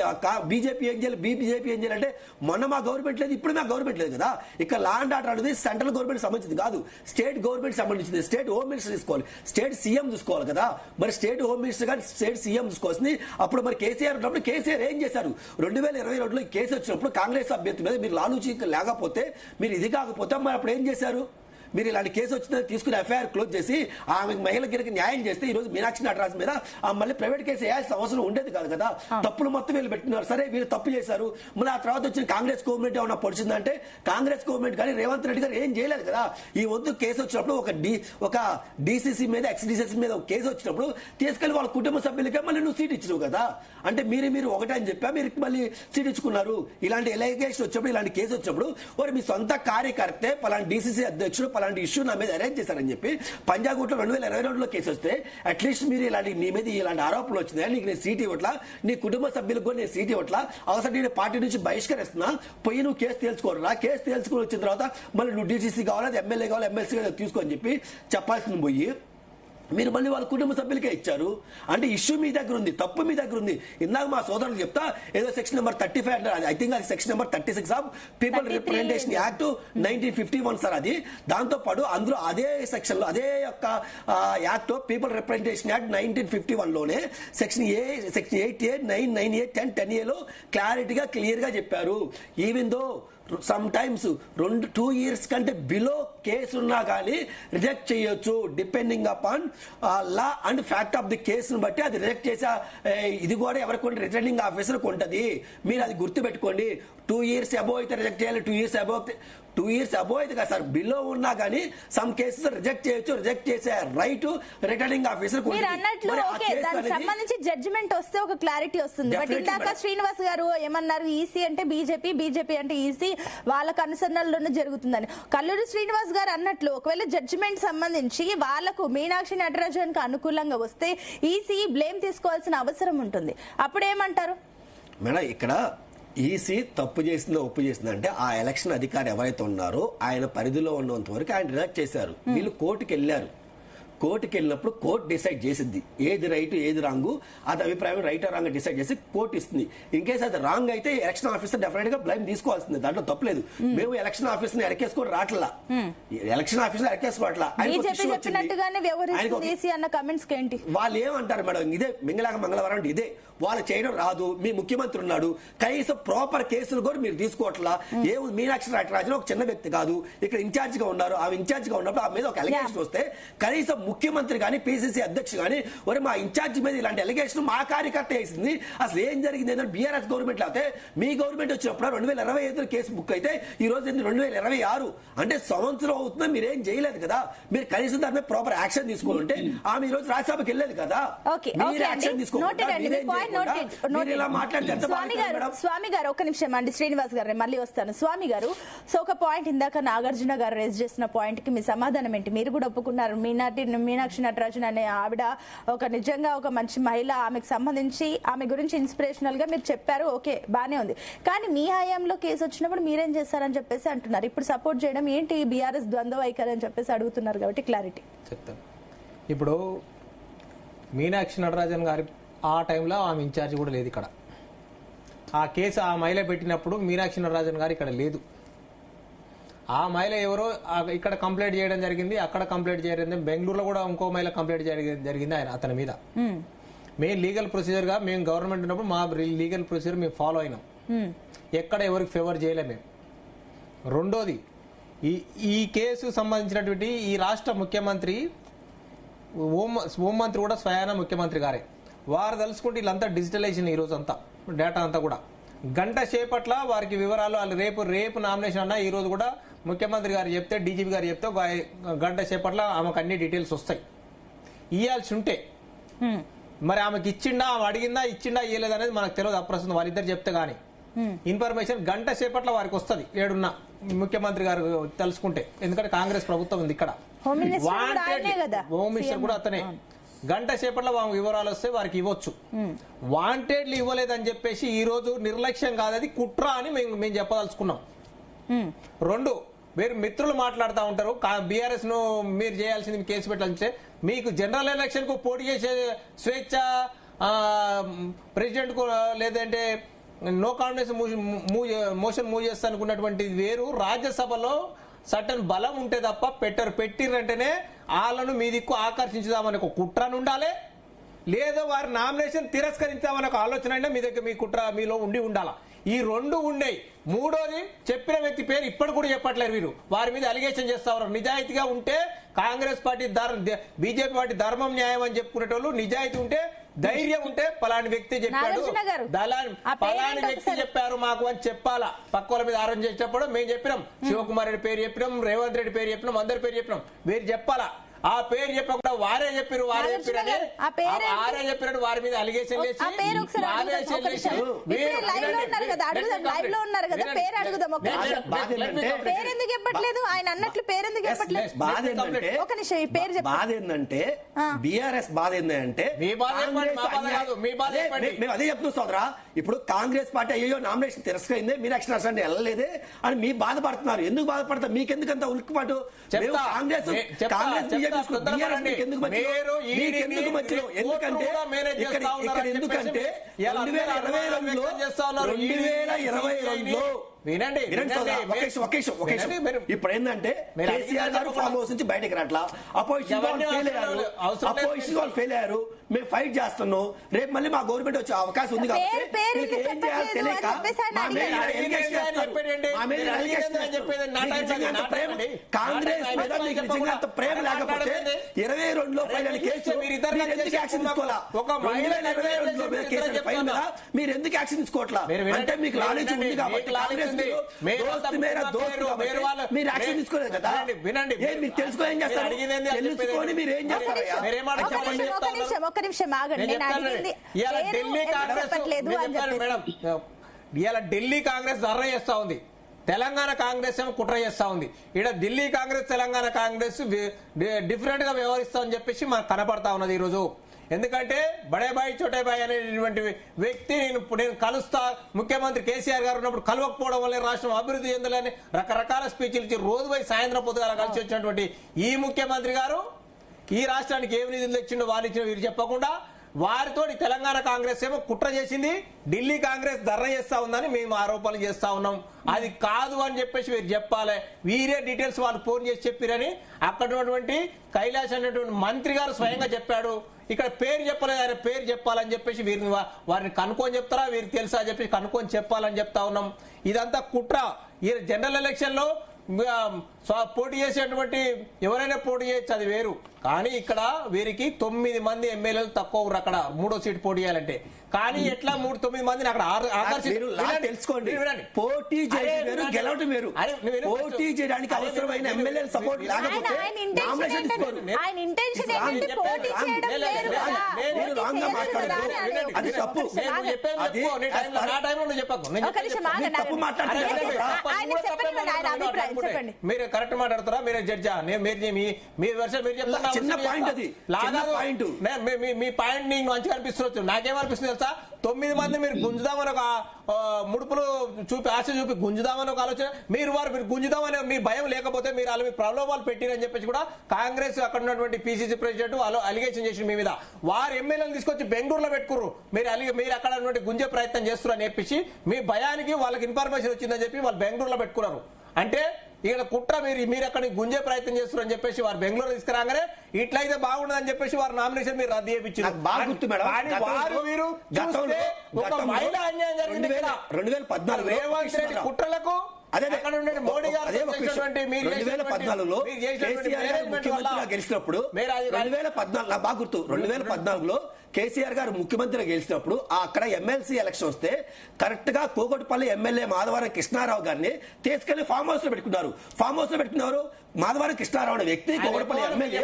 బీజేపీ ఏం చేయాలి, బీజేపీ ఏం చేయాలంటే మొన్న మా గవర్నమెంట్ లేదు, ఇప్పుడు మా గవర్నమెంట్ లేదు కదా. ఇక్కడ లా అండ్ ఆర్డర్ అనేది సెంట్రల్ గవర్నమెంట్ సంబంధించింది కాదు, స్టేట్ గవర్నమెంట్ సంబంధించింది. స్టేట్ హోమ్ మినిస్టర్ తీసుకోవాలి, స్టేట్ సీఎం చూసుకోవాలి కదా. మరి స్టేట్ హోమ్ మినిస్టర్ గారు అండ్ స్టేట్ సీఎంస్ కోసం. అప్పుడు మరి కేసీఆర్ ఉన్నప్పుడు కేసీఆర్ ఏం చేశారు? 2022లో కేసు వచ్చినప్పుడు కాంగ్రెస్ అభ్యర్థి మీద మీరు లాలూచి లేకపోతే, మీరు ఇది కాకపోతే మరి అప్పుడు ఏం చేశారు? మీరు ఇలాంటి కేసు వచ్చిందని తీసుకుని ఎఫ్ఐఆర్ క్లోజ్ చేసి ఆమె మహిళకి న్యాయం చేస్తే ఈ రోజు మీనాక్షి నటరాజ్ మీద మళ్ళీ ప్రైవేట్ కేసు వేయాల్సిన అవసరం ఉండేది కాదు కదా. తప్పులు మొత్తం వీళ్ళు పెట్టినారు. సరే వీళ్ళు తప్పు చేశారు, మళ్ళీ ఆ తర్వాత వచ్చిన కాంగ్రెస్ గవర్నమెంట్ ఏమన్నా పొడిచిందంటే కాంగ్రెస్ గవర్నమెంట్ కానీ రేవంత్ రెడ్డి గారు ఏం చేయలేదు కదా. ఈ వద్దు కేసు వచ్చినప్పుడు ఒక డీసీసీ మీద ఎక్స్-డీసీసీ మీద ఒక కేసు వచ్చినప్పుడు తీసుకెళ్లి వాళ్ళ కుటుంబ సభ్యులకే మళ్ళీ నువ్వు సీట్ ఇచ్చినావు కదా. అంటే మీరు ఒకటే అని చెప్పా, మీరు మళ్ళీ సీట్ ఇచ్చుకున్నారు. ఇలాంటి ఎలిగేషన్ వచ్చినప్పుడు, ఇలాంటి కేసు వచ్చినప్పుడు వారు మీ సొంత కార్యకర్తే పలాంటి డీసీసీ అధ్యక్షుడు అలాంటి ఇష్యూ నా మీద అరేంజ్ చేశారని చెప్పి పంజాగుట్లో 2022లో కేసు వస్తే అట్లీస్ట్ మీరు నీ మీద ఇలాంటి ఆరోపణలు వచ్చినాయి, నీకు నేను సీట్ ఇవ్వట్లా, నీ కుటుంబ సభ్యులకు కూడా నేను సీట్ ఇవ్వట్లా, అవసరం నేను పార్టీ నుంచి బహిష్కరిస్తున్నా, పోయి నువ్వు కేసు తేల్చుకోరా, కేసు తేల్చుకుని వచ్చిన తర్వాత మళ్ళీ నువ్వు డీసీసీ కావాలి, ఎమ్మెల్యే కావాలి, ఎమ్మెల్సీ తీసుకో అని చెప్పి చెప్పాల్సింది పోయి మీరు మళ్ళీ వాళ్ళ కుటుంబ సభ్యులకే ఇచ్చారు. అంటే ఇష్యూ మీ దగ్గర ఉంది, తప్పు మీ దగ్గర ఉంది. ఇందాక మా సోదరులు చెప్తా ఏదో సెక్షన్ నెంబర్ 35 అంటారు, ఐ థింక్ అది section number 36 of people representation act 1951 sir. అది దాంతో పాటు అందులో అదే సెక్షన్ లో అదే యొక్క యాక్ట్ పీపుల్ రిప్రజెంటేషన్ యాక్ట్ 1951 లోనే సెక్షన్ 8A 9, 9A 10, 10A క్లారిటీగా క్లియర్ గా చెప్పారు. Even though some times 2 years కంటే బిలో కేసు ఉన్నా కానీ రిజెక్ట్ చేయొచ్చు, depending upon law and fact of the కేసును బట్టి అది రిజెక్ట్ చేసే ఇది కూడా ఎవరికి రిటర్నింగ్ ఆఫీసర్కి ఉంటుంది. మీరు అది గుర్తుపెట్టుకోండి. 2 years అబోవ్ అయితే రిజెక్ట్ చేయాలి, 2 years అబోవ్ అయితే కదా సార్, బిలో ఉన్నా కానీ సమ్ కేసెస్ రిజెక్ట్ చేయొచ్చు. రిజెక్ట్ చేసే రైట్ రిటర్నింగ్ ఆఫీసర్ సంబంధించి జడ్జిమెంట్ వస్తే ఒక క్లారిటీ వస్తుంది. బట్ ఇందాక శ్రీనివాస్ గారు ఏమన్నారు, ఈసీ అంటే బీజేపీ అంటే ఈసీ వాళ్ళకు అనుసరణలోనే జరుగుతుందని. కల్లూరి శ్రీనివాస్ గారు అన్నట్లు ఒకవేళ జడ్జిమెంట్ సంబంధించి వాళ్ళకు మీనాక్షి నటరాజన్ కు అనుకూలంగా వస్తే ఈసీ బ్లేమ్ తీసుకోవాల్సిన అవసరం ఉంటుంది. అప్పుడు ఏమంటారు మేడం? ఇక్కడ ఈసీ తప్పు చేసిందో ఒప్పు చేసిందో అంటే ఆ ఎలక్షన్ అధికారి ఎవరైతే ఉన్నారో ఆయన పరిధిలో ఉన్నంత వరకు ఆయన రిజెక్ట్ చేశారు. వీళ్ళు కోర్టుకు వెళ్ళారు. కోర్టుకి వెళ్ళినప్పుడు కోర్టు డిసైడ్ చేసింది ఏది రైట్ ఏది రాంగు, అది అభిప్రాయం రైట్ రాంగ్ డిసైడ్ చేసి కోర్టు ఇస్తుంది. ఇన్ కేసు అది రాంగ్ అయితే ఎలక్షన్ ఆఫీసర్ డెఫినెట్ గా బ్లైమ్ తీసుకోవాల్సింది, దాంట్లో తప్పలేదు. మేము ఎలక్షన్ ఆఫీసర్ ఎరకేసుకొని రావట్లా, ఎలక్షన్ ఆఫీసర్ ఎరకేసుకోవట్లా. వాళ్ళు ఏమంటారు మేడం, ఇదే మింగళాక మంగళవారం అంటే ఇదే వాళ్ళు చేయడం రాదు, మీ ముఖ్యమంత్రి ఉన్నాడు, కనీసం ప్రాపర్ కేసులు కూడా మీరు తీసుకోవట్లా. ఏముంది, మీనాక్షి నటరాజన్ ఒక చిన్న వ్యక్తి కాదు, ఇక్కడ ఇన్ఛార్జ్ గా ఉన్నారు. ఆ ఇన్ఛార్జ్ గా ఉన్నప్పుడు ఆ మీద ఒక అలిగేషన్ వస్తే కనీసం ముఖ్యమంత్రి గానీ పిసిసి అధ్యక్షుడు గానీ మరి మా ఇన్ఛార్జ్ మీద ఇలాంటి అలిగేషన్ మా కార్యకర్త వేసింది, అసలు ఏం జరిగింది ఏంటంటే బీఆర్ఎస్ గవర్నమెంట్ అయితే మీ గవర్నమెంట్ వచ్చినప్పుడు 2025 కేసు బుక్ అయితే ఈ రోజు 2026 అంటే సంవత్సరం అవుతుందో మీరేం చేయలేదు కదా. మీరు కనీసం దాని మీద ప్రాపర్ యాక్షన్ తీసుకోవాలంటే ఆమె ఈ రోజు రాజ్యసభకి వెళ్ళలేదు కదా. మీరు యాక్షన్ తీసుకోవాలి. స్వామి గారు ఒక నిమిషం అండి, శ్రీనివాస్ గారు మళ్ళీ వస్తాను. స్వామి గారు, సో ఒక పాయింట్ ఇందాక నాగార్జున గారు రేజ్ చేసిన పాయింట్ కి మీ సమాధానం ఏంటి? మీరు కూడా ఒప్పుకున్నారు మీనాక్షి నటరాజన్ అనే ఆవిడ ఒక నిజంగా ఒక మంచి మహిళ, ఆమెకు సంబంధించి ఆమె గురించి ఇన్స్పిరేషనల్ గా మీరు చెప్పారు, ఓకే బానే ఉంది. కానీ మీ హయాంలో కేసు వచ్చినప్పుడు మీరేం చేస్తారని చెప్పేసి అంటున్నారు. ఇప్పుడు సపోర్ట్ చేయడం ఏంటి? బీఆర్ఎస్ ద్వంద్వ వైఖరి అని చెప్పేసి అడుగుతున్నారు కాబట్టి క్లారిటీ చెప్తాను. ఇప్పుడు మీనాక్షి నటరాజన్ గారి ఆ టైంలో ఆమె ఇన్ఛార్జ్ కూడా లేదు ఇక్కడ. ఆ కేసు ఆ మహిళ పెట్టినప్పుడు మీనాక్షి నటరాజన్ గారు ఇక్కడ లేదు. ఆ మహిళ ఎవరో ఇక్కడ కంప్లైంట్ చేయడం జరిగింది, అక్కడ కంప్లైంట్ చేయడం, బెంగళూరులో కూడా ఇంకో మహిళ కంప్లైంట్ జరిగింది అతని మీద. మేము లీగల్ ప్రొసీజర్ గా మేము గవర్నమెంట్ ఉన్నప్పుడు మా లీగల్ ప్రొసీజర్ మేము ఫాలో అయినాం, ఎక్కడ ఎవరికి ఫేవర్ చేయలే మేము. రెండోది, ఈ కేసు సంబంధించినటువంటి ఈ రాష్ట్ర ముఖ్యమంత్రి హోంమంత్రి కూడా స్వయాన ముఖ్యమంత్రి గారే. వారు తెలుసుకుంటే వీళ్ళంతా డిజిటలైజేషన్ ఈ రోజు అంతా డేటా అంతా కూడా గంట సేపట్ల వారికి వివరాలు, వాళ్ళు రేపు నామినేషన్ అన్నా ఈ రోజు కూడా ముఖ్యమంత్రి గారు చెప్తే, డీజీపీ గారు చెప్తే గంట సేపట్ల ఆమెకు అన్ని డీటెయిల్స్ వస్తాయి. ఇవ్వాల్సి ఉంటే మరి ఆమెకి ఇచ్చిండా, ఆమె అడిగిందా, ఇచ్చిండా ఇవ్వలేదు అనేది మనకు తెలియదు. అప్రస్తుతం వాళ్ళిద్దరు చెప్తే గానీ ఇన్ఫర్మేషన్ గంట సేపట్ల వారికి వస్తుంది. ఏడున్నా ముఖ్యమంత్రి గారు తెలుసుకుంటే, ఎందుకంటే కాంగ్రెస్ ప్రభుత్వం ఉంది ఇక్కడ, హోమ్ మినిస్టర్ కూడా అతనే. గంట సేపట్లో వివరాలు వస్తే వారికి ఇవ్వచ్చు. వాంటెడ్లు ఇవ్వలేదని చెప్పేసి ఈ రోజు నిర్లక్ష్యం కాదది కుట్ర అని మేము చెప్పదలుచుకున్నాం. రెండు, మీరు మిత్రులు మాట్లాడుతూ ఉంటారు బీఆర్ఎస్ ను మీరు చేయాల్సింది కేసు పెట్టాలంటే, మీకు జనరల్ ఎలక్షన్ కు పోటీ చేసే స్వేచ్ఛ ప్రెసిడెంట్ కు లేదంటే నో కాన్ఫిడెన్స్ మోషన్ మూవ్ చేస్తా అనుకున్నటువంటి వేరు. రాజ్యసభలో సర్టన్ బలం ఉంటే తప్ప పెట్టిర్రంటేనే వాళ్ళను మీ దిక్కు ఆకర్షించుదామని ఒక కుట్రను ఉండాలి. లేదో వారి నామినేషన్ తిరస్కరించామని ఒక ఆలోచన అయినా మీ దగ్గర మీ కుట్ర మీలో ఉండాలా. ఈ రెండు ఉండేవి. మూడోది చెప్పిన వ్యక్తి పేరు ఇప్పటి కూడా చెప్పట్లేరు వీరు. వారి మీద అలిగేషన్ చేస్తా ఉన్నారు. నిజాయితీగా ఉంటే కాంగ్రెస్ పార్టీ బీజేపీ పార్టీ ధర్మం న్యాయం అని చెప్పుకునేటోళ్ళు, నిజాయితీ ఉంటే ధైర్యం ఉంటే పలాని వ్యక్తి చెప్పాడు, పలాని వ్యక్తి చెప్పారు మాకు అని చెప్పాలా. పక్క వాళ్ళ మీద ఆరోపణ చేసేటప్పుడు మేము చెప్పినాం, శివకుమార్ రెడ్డి పేరు చెప్పినాం, రేవంత్ రెడ్డి పేరు చెప్పినాం, అందరి పేరు చెప్పినాం. వీరు చెప్పాలా. ఆ పేరు చెప్పకుండా వారే చెప్పారు వారి మీద అలిగేషన్ చేసి ఆయన అన్నట్లు పేరెందుకు చెప్పట్లేదు? బాధ ఏంటంటే బీఆర్ఎస్ బాధ ఏంటంటే మేము అదే చెప్తున్నాం సోదరా. ఇప్పుడు కాంగ్రెస్ పార్టీ అయ్యో నామినేషన్ తిరస్కరిందే, మీనాక్షి నరసింహ వెళ్ళలేదే అని మీ బాధపడుతున్నారు. ఎందుకు బాధపడతారు? మీకెందుకంత ఉలిక్కిపాటు? కాంగ్రెస్ ఎందుకంటే 2022లో వినండి ఇప్పుడు ఏంటంటే కేసీఆర్ గారు ఫామ్ హౌస్ నుంచి బయటకు రాట్లా, అపోజిషన్ వాళ్ళు ఫెయిల్ అయ్యారు. మేము ఫైట్ చేస్తున్నాం. రేపు మళ్ళీ మా గవర్నమెంట్ వచ్చే అవకాశం ఉంది కాబట్టి ఏం చేయాలో తెలియక కాంగ్రెస్ మీద మీకు నిజంగా అంత ప్రేమ లేకపోతే 22లో ఫైల్ అయిన కేసు మీరు ఎందుకు యాక్షన్ తీసుకోవాలా? 2022లో కేసు ఫైల్ మీద మీరు ఎందుకు యాక్షన్ తీసుకోవట్లా? అంటే మీకు నాలెడ్జ్ ఉంది కాబట్టి కాంగ్రెస్ మీరు యాక్షన్ తీసుకోలేదు కదా. వినండి, మీరు తెలుసుకో ఏం చేస్తారు, తెలుసుకొని మీరు ఏం చేస్తారు? ఢిల్లీ కాంగ్రెస్ ధర్నా చేస్తా ఉంది, తెలంగాణ కాంగ్రెస్ ఏమో కుట్ర చేస్తా ఉంది. ఇక్కడ ఢిల్లీ కాంగ్రెస్ తెలంగాణ కాంగ్రెస్ డిఫరెంట్ గా వ్యవహరిస్తా అని చెప్పేసి మనకు కనపడతా ఉన్నది ఈ రోజు. ఎందుకంటే బడేబాయి చోటేబాయి అనేటువంటి వ్యక్తి నేను కలుస్తా, ముఖ్యమంత్రి కేసీఆర్ గారు ఉన్నప్పుడు కలవకపోవడం వల్ల రాష్ట్రం అభివృద్ధి చెందాలని రకరకాల స్పీచ్లు ఇచ్చి రోజు పోయి సాయంత్రం పొద్దుగాల కలిసి వచ్చినటువంటి ఈ ముఖ్యమంత్రి గారు ఈ రాష్ట్రానికి ఏమి నిధులు తెచ్చిండో వాళ్ళు ఇచ్చిన వీరు చెప్పకుండా వారితో తెలంగాణ కాంగ్రెస్ ఏమో కుట్ర చేసింది, ఢిల్లీ కాంగ్రెస్ ధర్నా చేస్తా ఉందని మేము ఆరోపణలు చేస్తా ఉన్నాం. అది కాదు అని చెప్పేసి వీరు చెప్పాలి. వీరే డీటెయిల్స్ వాళ్ళు ఫోన్ చేసి చెప్పిరని అక్కడ ఉన్నటువంటి కైలాష్ అనేటువంటి మంత్రి గారు స్వయంగా చెప్పాడు. ఇక్కడ పేరు చెప్పలేదు, ఆయన పేరు చెప్పాలని చెప్పేసి వీరిని వారిని కనుక్కొని చెప్తారా, వీరికి తెలుసా చెప్పేసి కనుక్కొని చెప్పాలని చెప్తా ఉన్నాం. ఇదంతా కుట్ర. ఈ జనరల్ ఎలక్షన్ లో పోటీ చేసేటువంటి ఎవరైనా పోటీ చేయొచ్చు, అది వేరు. కానీ ఇక్కడ వీరికి 9 మంది ఎమ్మెల్యేలు తక్కువ అక్కడ 3వ సీట్ పోటీ చేయాలంటే. కానీ ఎట్లా 9 మందిని అక్కడ తెలుసుకోండి. పోటీ గెలవడం వేరు. పోటీ చేయడానికి అవసరమైన ఎమ్మెల్యే సపోర్ట్ లేకపోతే అది తప్పు. మీరు కరెక్ట్ మాట్లాడుతారా? మీరే జడ్జా? మీ వర్షం మీరు చెప్తారా? చిన్న పాయింట్ అది, పాయింట్ మీ పాయింట్ నీకు మంచిగా అనిపిస్తుంది. నాకేమనిపిస్తుంది తెలుసా? 9 మంది మీరు గుంజుదామని ఒక ముడుపులు చూపి ఆశ చూపి గుంజుదామని ఒక ఆలోచన, మీరు గుంజుదామని మీ భయం లేకపోతే మీరు వాళ్ళు మీ ప్రలోభాలు పెట్టిరని చెప్పేసి కూడా కాంగ్రెస్ అక్కడ ఉన్నటువంటి పిసిసి ప్రెసిడెంట్ వాళ్ళు అలిగేషన్ చేసి మీ మీద వారు ఎమ్మెల్యేలు తీసుకొచ్చి బెంగళూరులో పెట్టుకుర్రు. మీరు అక్కడ ఉన్నటువంటి గుంజే ప్రయత్నం చేస్తున్నారని చెప్పేసి మీ భయానికి వాళ్ళకి ఇన్ఫర్మేషన్ వచ్చిందని చెప్పి వాళ్ళు బెంగళూరులో పెట్టుకున్నారు. అంటే ఇక్కడ కుట్ర మీరు అక్కడ గుంజే ప్రయత్నం చేస్తున్నారని చెప్పేసి వారు బెంగళూరు తీసుకురాగానే ఇట్లయితే బాగుండదని చెప్పేసి వారు నామినేషన్ మీరు రద్దు చేయించారు. రేవంత్ రెడ్డి కుట్రలకు మోడీ గారు 2014లో గెలిచినప్పుడు 2014 బాగా గుర్తు, 2014లో కేసీఆర్ గారు ముఖ్యమంత్రిగా గెలిచినప్పుడు అక్కడ ఎమ్మెల్సీ ఎలక్షన్ వస్తే కరెక్ట్ గా కోకటిపల్లి ఎమ్మెల్యే మాధవరం కృష్ణారావు గారిని తీసుకెళ్లి ఫామ్ హౌస్ లో పెట్టుకున్నారు. ఫామ్ హౌస్ లో పెట్టుకున్నారు మాధవరం కృష్ణారావు అనే వ్యక్తి, కోకటిపల్లి ఎమ్మెల్యే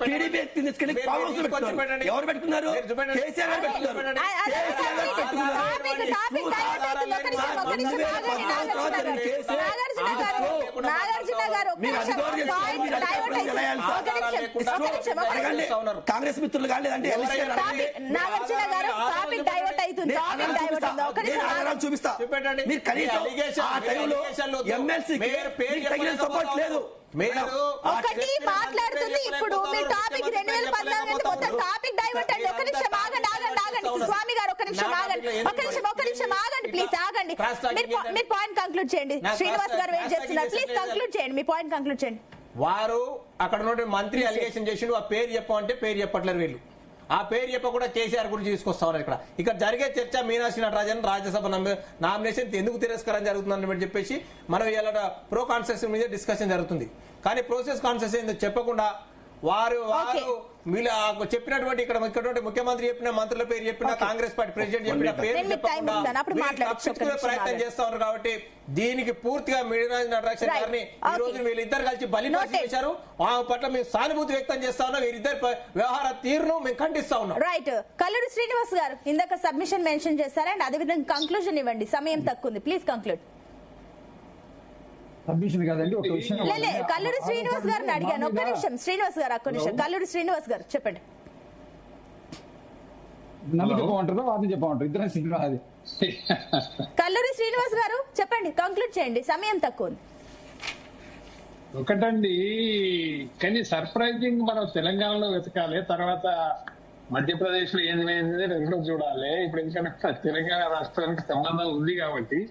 టీడీపీ వ్యక్తిని తీసుకెళ్లి ఫామ్ హౌస్ లో పెట్టుకున్నారు. ఎవరు పెట్టుకున్నారు? కేసీఆర్ గారు పెట్టుకున్నారు. కాంగ్రెస్ మిత్రులు కాలేదంటే చూపిస్తా. మీరు కనీసం ఆ టైంలో ఎమ్మెల్సీకి తగిన సపోర్ట్ లేదు. ఒకటి మాట్లాడుతుంది. ఇప్పుడు మీ టాపిక్ 2014 మొత్తం టాపిక్ డైవర్ట్ అండి. ఒక నిమిషం ఆగండి స్వామి గారు, ఒక నిమిషం ఆగండి ప్లీజ్ ఆగండి. మీరు పాయింట్ కంక్లూడ్ చేయండి. శ్రీనివాస్ గారు వెయిట్ చేస్తున్నారు. ప్లీజ్ కంక్లూడ్ చేయండి, మీ పాయింట్ కంక్లూడ్ చేయండి. వారు అక్కడ ఉన్న మంత్రి అలిగేషన్ చేసిండు, ఆ పేరు చెప్పమంటే పేరు చెప్పట్లేరు వీళ్ళు. ఆ పేరు చెప్పకుండా కేసీఆర్ గురించి తీసుకొస్తా ఉన్నారు. ఇక్కడ జరిగే చర్చ మీనాక్షి నటరాజన్ రాజ్యసభ నామినేషన్ ఎందుకు తిరస్కారం జరుగుతుందని చెప్పేసి మనం ఇలా ప్రో కాన్సెస్ మీద డిస్కషన్ జరుగుతుంది. కానీ ప్రోసెస్ కాన్సెస్ ఏందో చెప్పకుండా వారు చెప్పినటువంటి ఇక్కడ ముఖ్యమంత్రి చెప్పిన మంత్రుల పేరు చెప్పిన కాంగ్రెస్ పార్టీ ప్రెసిడెంట్ చెప్పిన పేరు చెప్పకుండా తప్పించుకునే ప్రయత్నం చేస్తా ఉన్నారు. కాబట్టి దీనికి పూర్తిగా మీనాక్షి నటరాజన్ గారిని ఈ రోజు వీళ్ళిద్దరు కలిసి బలిపశం చేశారు. ఆమె పట్ల మేము సానుభూతి వ్యక్తం చేస్తా ఉన్నాం. వీరిద్దరు వ్యవహార తీరును మేము ఖండిస్తా ఉన్నాం. రైట్. కల్లూరి శ్రీనివాస్ గారు ఇందాక సబ్మిషన్ మెన్షన్ చేశారు అండ్ అదేవిధంగా కంక్లూజన్ ఇవ్వండి, సమయం తక్కువ ఉంది, ప్లీజ్ కంక్లూడ్. సబ్మిషన్ కాదండి, ఒక విషయం. కల్లూరి శ్రీనివాస్ గారిని అడిగాను. ఒక్క నిమిషం శ్రీనివాస్ గారు, ఒక్క నిమిషం. కల్లూరి శ్రీనివాస్ గారు చెప్పండి. నన్ను చెప్పమంటారు, వారిని చెప్పమంటారు, ఇద్దరు సిగ్నల్ అది. కల్లూరి శ్రీనివాస్ గారు చెప్పండి, కంక్లూడ్ చేయండి, సమయం తక్కువ ఉంది. ఒకటండి, కానీ సర్ప్రైజింగ్ మనం తెలంగాణలో వెతకాలి, తర్వాత మధ్యప్రదేశ్ లో ఏంది రెండో చూడాలి. ఇప్పుడు ఎందుకంటే తెలంగాణ రాష్ట్రానికి సంబంధం ఉంది కాబట్టి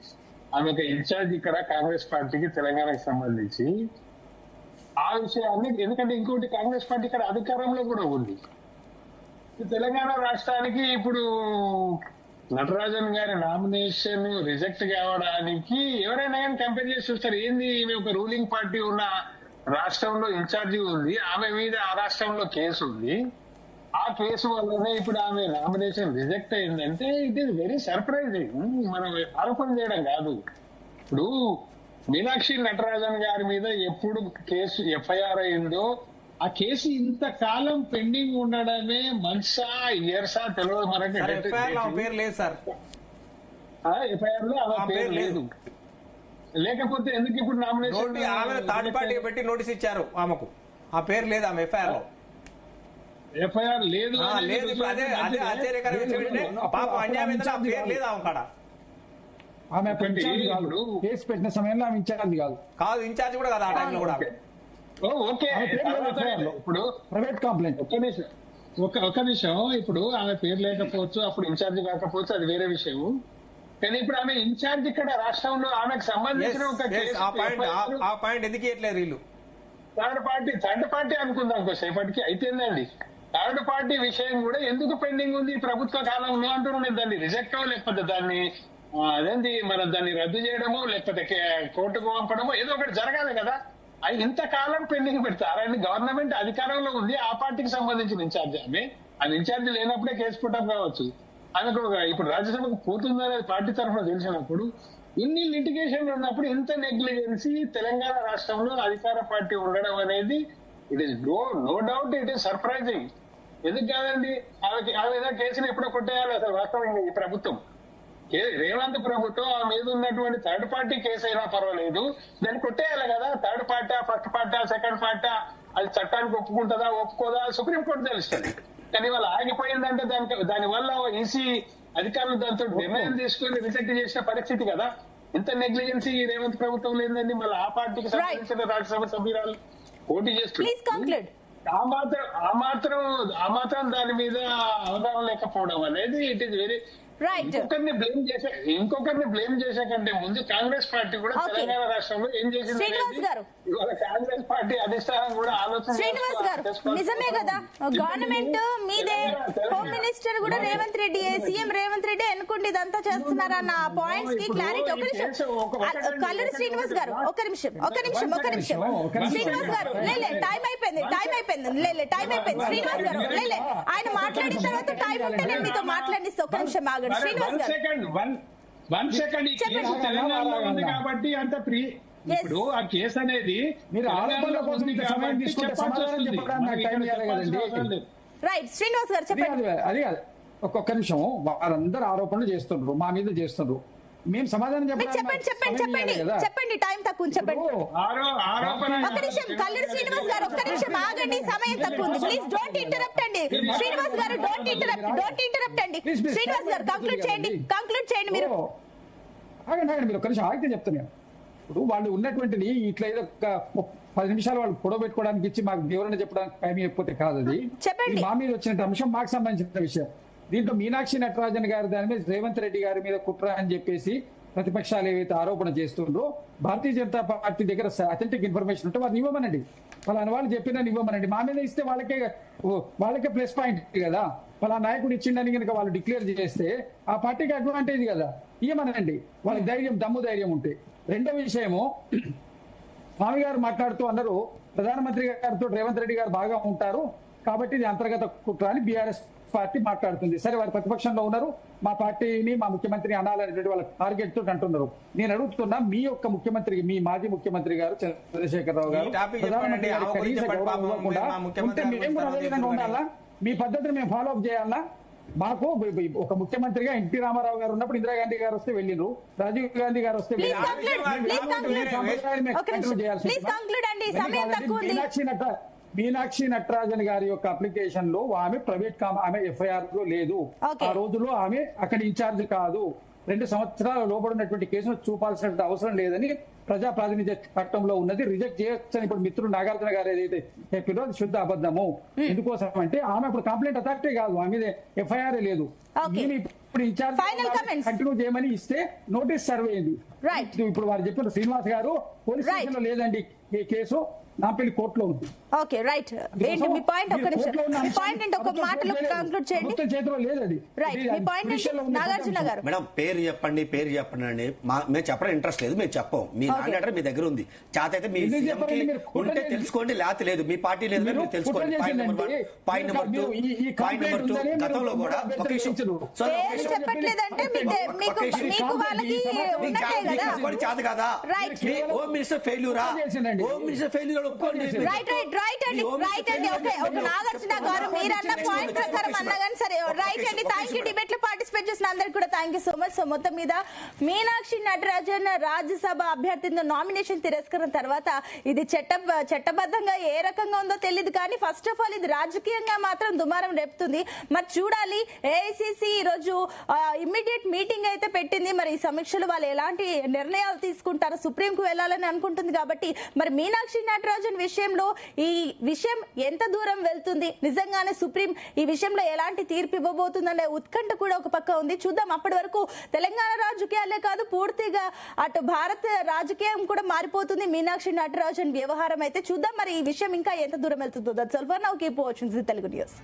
ఆమె ఒక ఇన్ఛార్జ్ ఇక్కడ కాంగ్రెస్ పార్టీకి తెలంగాణకి సంబంధించి ఆ విషయాన్ని, ఎందుకంటే ఇంకోటి కాంగ్రెస్ పార్టీ ఇక్కడ అధికారంలో కూడా ఉంది. తెలంగాణ రాష్ట్రానికి ఇప్పుడు నటరాజన్ గారి నామినేషన్ రిజెక్ట్ కావడానికి ఎవరైనా కానీ కంపేర్ చేసి చూస్తారు. ఏంది, ఈమె ఒక రూలింగ్ పార్టీ ఉన్న రాష్ట్రంలో ఇన్ఛార్జి ఉంది, ఆమె మీద ఆ రాష్ట్రంలో కేసు ఉంది. ఆ కేసు వల్లనే ఇప్పుడు ఆమె నామినేషన్ రిజెక్ట్ అయిందంటే ఇట్ ఈస్ వెరీ సర్ప్రైజింగ్. మనం ఆరోపణ చేయడం కాదు. ఇప్పుడు మీనాక్షి నటరాజన్ గారి మీద ఎప్పుడు కేసు ఎఫ్ఐఆర్ అయిందో ఆ కేసు ఇంతకాలం పెండింగ్ ఉండడమే మంత్సా ఇయర్సా తెలియదు మనకి. ఎఫ్ఐఆర్ లో ఆమె పేరు లేదు. లేకపోతే ఎందుకు ఇప్పుడు నామినేషన్ ఆమె థర్డ్ పార్టీ పెట్టి నోటీస్ ఇచ్చారు, ఆమెకు ఆ పేరు లేదు ఆమె ఎఫ్ఐఆర్ లో. ఎఫ్ఐఆర్ లేదు లేదు. ఇప్పుడు అదే పాపం అన్యాయం ఆ పేరు లేదు ఆమె కాడ. ఆమె కేసు పెట్టిన సమయంలో ఆమె ఇన్ఛార్జ్ కాదు, ఇన్ఛార్జ్ కూడా కాదు ఆ టైంలో కూడా. ఓకే, ఇప్పుడు ప్రైవేట్ కంప్లైంట్. ఒక్క నిమిషం, ఇప్పుడు ఆమె పేరు లేకపోవచ్చు, అప్పుడు ఇన్ఛార్జ్ కాకపోవచ్చు, అది వేరే విషయం. కానీ ఇప్పుడు ఆమె ఇన్ఛార్జ్ ఇక్కడ రాష్ట్రంలో ఆమెకు సంబంధించిన ఒక కేసు. ఆ పాయింట్ ఎందుకు ఇవ్వట్లేదు వీళ్ళు? థర్డ్ పార్టీ అనుకుందాం కొద్దిసేపటికి అయితేందండి. థర్డ్ పార్టీ విషయం కూడా ఎందుకు పెండింగ్ ఉంది ప్రభుత్వ కాలంలో అంటున్నాను. నేను దాన్ని రిజెక్ట్ లేకపోతే దాన్ని అదేంటి మనం దాన్ని రద్దు చేయడమో లేకపోతే కోర్టుకు పంపడమో ఏదో ఒకటి జరగాలి కదా. అది ఇంతకాలం పెండింగ్ పెడతారు. గవర్నమెంట్ అధికారంలో ఉంది, ఆ పార్టీకి సంబంధించిన ఇన్ఛార్జ్ ఆమె. అది ఇన్ఛార్జ్ లేనప్పుడే కేసు పుట్టప్ కావచ్చు. ఆమెకు ఇప్పుడు రాజ్యసభకు పోతుందనేది పార్టీ తరఫున తెలిసినప్పుడు ఇన్ని లిటిగేషన్లు ఉన్నప్పుడు ఇంత నెగ్లిజెన్సీ తెలంగాణ రాష్ట్రంలో అధికార పార్టీ ఉండడం అనేది it is no doubt it is surprising. ఎందుకు కాదండి, ఆమె కేసుని ఎప్పుడో కొట్టేయాలి అసలు వాస్తవంగా ఈ ప్రభుత్వం. రేవంత్ ప్రభుత్వం ఆ మీద ఉన్నటువంటి థర్డ్ పార్టీ కేసు అయినా పర్వాలేదు, దాన్ని కొట్టేయాలి కదా. Third party, first party, second party, అది చట్టానికి ఒప్పుకుంటుందా ఒప్పుకోదా సుప్రీంకోర్టు తెలుస్తుంది. కానీ వాళ్ళు ఆగిపోయిందంటే దాని వల్ల ఈసీ అధికారులు దాంతో నిర్ణయం తీసుకుని రిజెక్ట్ చేసిన పరిస్థితి కదా. ఇంత నెగ్లిజెన్సీ రేవంత్ ప్రభుత్వం లేదండి. మళ్ళీ ఆ పార్టీకి సంబంధించిన రాజ్యసభ సభ్యురాలు పోటీ చేస్తున్నారు. ఆ మాత్రం దాని మీద అవగాహన లేకపోవడం అనేది ఇట్ ఈస్ వెరీ. ఇంకొకరిని బ్లేమ్ చేసే కంటే ముందు కాంగ్రెస్ పార్టీ కూడా తెలంగాణ రాష్ట్రంలో ఏం చేసింది ఇవాళ కాంగ్రెస్ పార్టీ అధిష్టానం కూడా ఆలోచన. శ్రీనివాస్ గారు నిజమే కదా, గవర్నమెంట్ మీదే, హోమ్ మినిస్టర్ కూడా రేవంత్ రెడ్డి, సీఎం రేవంత్ రెడ్డి ఎన్నుకుంటే ఇదంతా చేస్తున్నారన్న పాయింట్స్ కి క్లారిటీ. ఒక నిమిషం కల్లూరి శ్రీనివాస్ గారు, ఒక నిమిషం శ్రీనివాస్ గారు, టైం అయిపోయింది శ్రీనివాస్ గారు, ఆయన మాట్లాడిన తర్వాత టైం ఉంటే నేను మీతో మాట్లాడిస్తే ఒక్క నిమిషం ఆగండి శ్రీనివాస్ గారు. తెలంగాణలో ఉంది కాబట్టి అంత ఫ్రీ. ఇప్పుడు ఆ కేసు అనేది మీరు ఆరోపణల కోసం సమయం తీసుకుంటే సమాధానం చెప్పడానికి టైం ఇవ్వాలి కదండి. రైట్ శ్రీనివాస్ గారు చెప్పండి. అది కాదు, ఒక్కొక్క నిమిషం. వారందరూ ఆరోపణలు చేస్తుండ్రు, మా మీద చేస్తుండ్రు, మేము సమాధానం చెప్పండి టైం తక్కువ చెప్పండి. ఒక్క నిమిషం కల్లూరి శ్రీనివాస్ గారు, ఒక్క నిమిషం ఆగండి, సమయం తక్కువ ఉంది. ప్లీజ్ డోంట్ ఇంటరప్ట్ అండి శ్రీనివాస్ గారు, డోంట్ ఇంటరప్ట్ అండి. శ్రీనివాస్ గారు కంక్లూడ్ చేయండి మీరు. ఆగండి మీరు ఒక్క నిమిషం ఆగితే చెప్తాను నేను. ఇప్పుడు వాళ్ళు ఉన్నటువంటిది ఇట్లా ఏదో 10 నిమిషాలు వాళ్ళు పొడవ పెట్టుకోవడానికి ఇచ్చి మాకు వివరణ చెప్పడానికి టైం ఇవ్వకపోతే కాదు. అది మా మీద వచ్చిన అంశం మాకు సంబంధించిన విషయం. దీంట్లో మీనాక్షి నటరాజన్ గారి దాని మీద రేవంత్ రెడ్డి గారి మీద కుట్ర అని చెప్పేసి ప్రతిపక్షాలు ఏవైతే ఆరోపణ చేస్తుండ్రో భారతీయ జనతా పార్టీ దగ్గర అథెంటిక్ ఇన్ఫర్మేషన్ ఉంటే వారిని ఇవ్వమనండి. వాళ్ళు చెప్పిన ఇవ్వమనండి. మా మీద ఇస్తే వాళ్ళకే ప్లస్ పాయింట్ కదా. వాళ్ళ నాయకుడు ఇచ్చిండని కనుక వాళ్ళు డిక్లేర్ చేస్తే ఆ పార్టీకి అడ్వాంటేజ్ కదా, ఇవ్వమనండి. వాళ్ళకి దమ్ము ధైర్యం ఉంటే. రెండో విషయము, స్వామి గారు మాట్లాడుతూ అన్నారు ప్రధానమంత్రి గారితో రేవంత్ రెడ్డి గారు బాగా ఉంటారు కాబట్టి ఇది అంతర్గత కుట్ర అని బీఆర్ఎస్ పార్టీ మాట్లాడుతుంది. సరే, వారి ప్రతిపక్షంలో ఉన్నారు, మా పార్టీని మా ముఖ్యమంత్రి అనాలనేటువంటి వాళ్ళ టార్గెట్ తోటి అంటున్నారు. నేను అడుగుతున్నా, మీ యొక్క ముఖ్యమంత్రికి, మీ మాజీ ముఖ్యమంత్రి గారు చంద్రశేఖరరావు గారు ప్రధానమంత్రి గారు కనీస గౌరవం ఇవ్వకుండా ఉంటే మేము కూడా అదే విధంగా ఉండాలా? మీ పద్ధతిని మేము ఫాలో అప్ చేయాలా? మాకు ఒక ముఖ్యమంత్రిగా ఎన్టీ రామారావు గారు ఉన్నప్పుడు ఇందిరాగాంధీ గారు వస్తే వెళ్ళిండ్రు, రాజీవ్ గాంధీ గారు వస్తే మీనాక్షి నటరాజన్ గారి యొక్క అప్లికేషన్ లో ఆమె ప్రైవేట్ ఆమె ఎఫ్ఐఆర్ లో లేదు. ఆ రోజులో ఆమె అక్కడ ఇన్ఛార్జ్ కాదు. 2 సంవత్సరాల లోబడినటువంటి కేసును చూపాల్సిన అవసరం లేదని ప్రజా ప్రాతినిధ్య చట్టంలో ఉన్నది. రిజెక్ట్ చేయొచ్చని ఇప్పుడు మిత్రుడు నాగార్జున గారు ఏదైతే చెప్పారో అది శుద్ధ అబద్ధము. ఎందుకోసం అంటే ఆమె ఇప్పుడు కంప్లైంట్ అథారిటీ కాదు, ఆమె మీద ఎఫ్ఐఆర్ లేదు. ఇప్పుడు ఇన్ఛార్జ్ కంటిన్యూ చేయమని ఇస్తే నోటీస్ సర్వ్ అయింది. ఇప్పుడు వారు చెప్పిన శ్రీనివాస్ గారు పోలీస్ స్టేషన్ లో లేదండి ఈ కేసు, నా పెళ్లి కోర్టులో ఉంది. Okay, right. ఏంటి మీ పాయింట్? ఒక్క నిమిషం, మీ పాయింట్ ఏంటి? ఒక మాటలో కంక్లూడ్ చేయండి. చేతిలో లేదండి. రైట్, మీ పాయింట్ ఏంటి నాగార్జున గారు? మేడం, పేరు చెప్పండి అండి. మేము చెప్పడం ఇంట్రెస్ట్ లేదు, మేము చెప్పం. మీ నాన్న మీ దగ్గర ఉంది, చేత అయితే మీ ఉంటే తెలుసుకోండి, లేకపోతే లేదు. మీ పార్టీ లేదు, మీరు తెలుసుకోండి. పాయింట్ నెంబర్ 2 గతంలో కూడా చెప్పట్లేదంటే మీకు వాళ్ళకి చేత కదా. హోమ్ మినిస్టర్ ఫెయిల్యూరా? హోమ్ మినిస్టర్ ఫెయిల్యూర్ ఒప్పుకోండి. రైట్ అండి. ఓకే, ఒక నాగార్జున గారు మీరన్న పాయింట్ ప్రకారం అన్నా కానీ సరే, రైట్ అండి. Thank you. డిబేట్ లో పార్టిసిపేట్ చేసిన అందరికి కూడా thank you so much. So మొత్తం మీద మీనాక్షి నటరాజన్ రాజ్యసభ అభ్యర్థితో నామినేషన్ తిరస్కరణ తర్వాత ఇది చట్టబద్ధంగా ఏ రకంగా ఉందో తెలియదు, కానీ ఫస్ట్ ఆఫ్ ఆల్ ఇది రాజకీయంగా మాత్రం దుమారం రేపుతుంది. మరి చూడాలి. ఏఐసిసి ఈ రోజు ఇమ్మీడియట్ మీటింగ్ అయితే పెట్టింది. మరి ఈ సమీక్షలో వాళ్ళు ఎలాంటి నిర్ణయాలు తీసుకుంటారో సుప్రీం కు వెళ్లాలని అనుకుంటుంది. కాబట్టి మరి మీనాక్షి నటరాజన్ విషయంలో ఈ విషయం ఎంత దూరం వెళ్తుంది, నిజంగానే సుప్రీం ఈ విషయంలో ఎలాంటి తీర్పు ఇవ్వబోతుందనే ఉత్కంఠ కూడా ఒక పక్క ఉంది. చూద్దాం. అప్పటి వరకు తెలంగాణ రాజకీయాలే కాదు, పూర్తిగా అటు భారత రాజకీయం కూడా మారిపోతుంది. మీనాక్షి నటరాజన్ వ్యవహారం అయితే చూద్దాం మరి ఈ విషయం ఇంకా ఎంత దూరం వెళ్తుందో. That's all for now. Keep watching Zee Telugu news.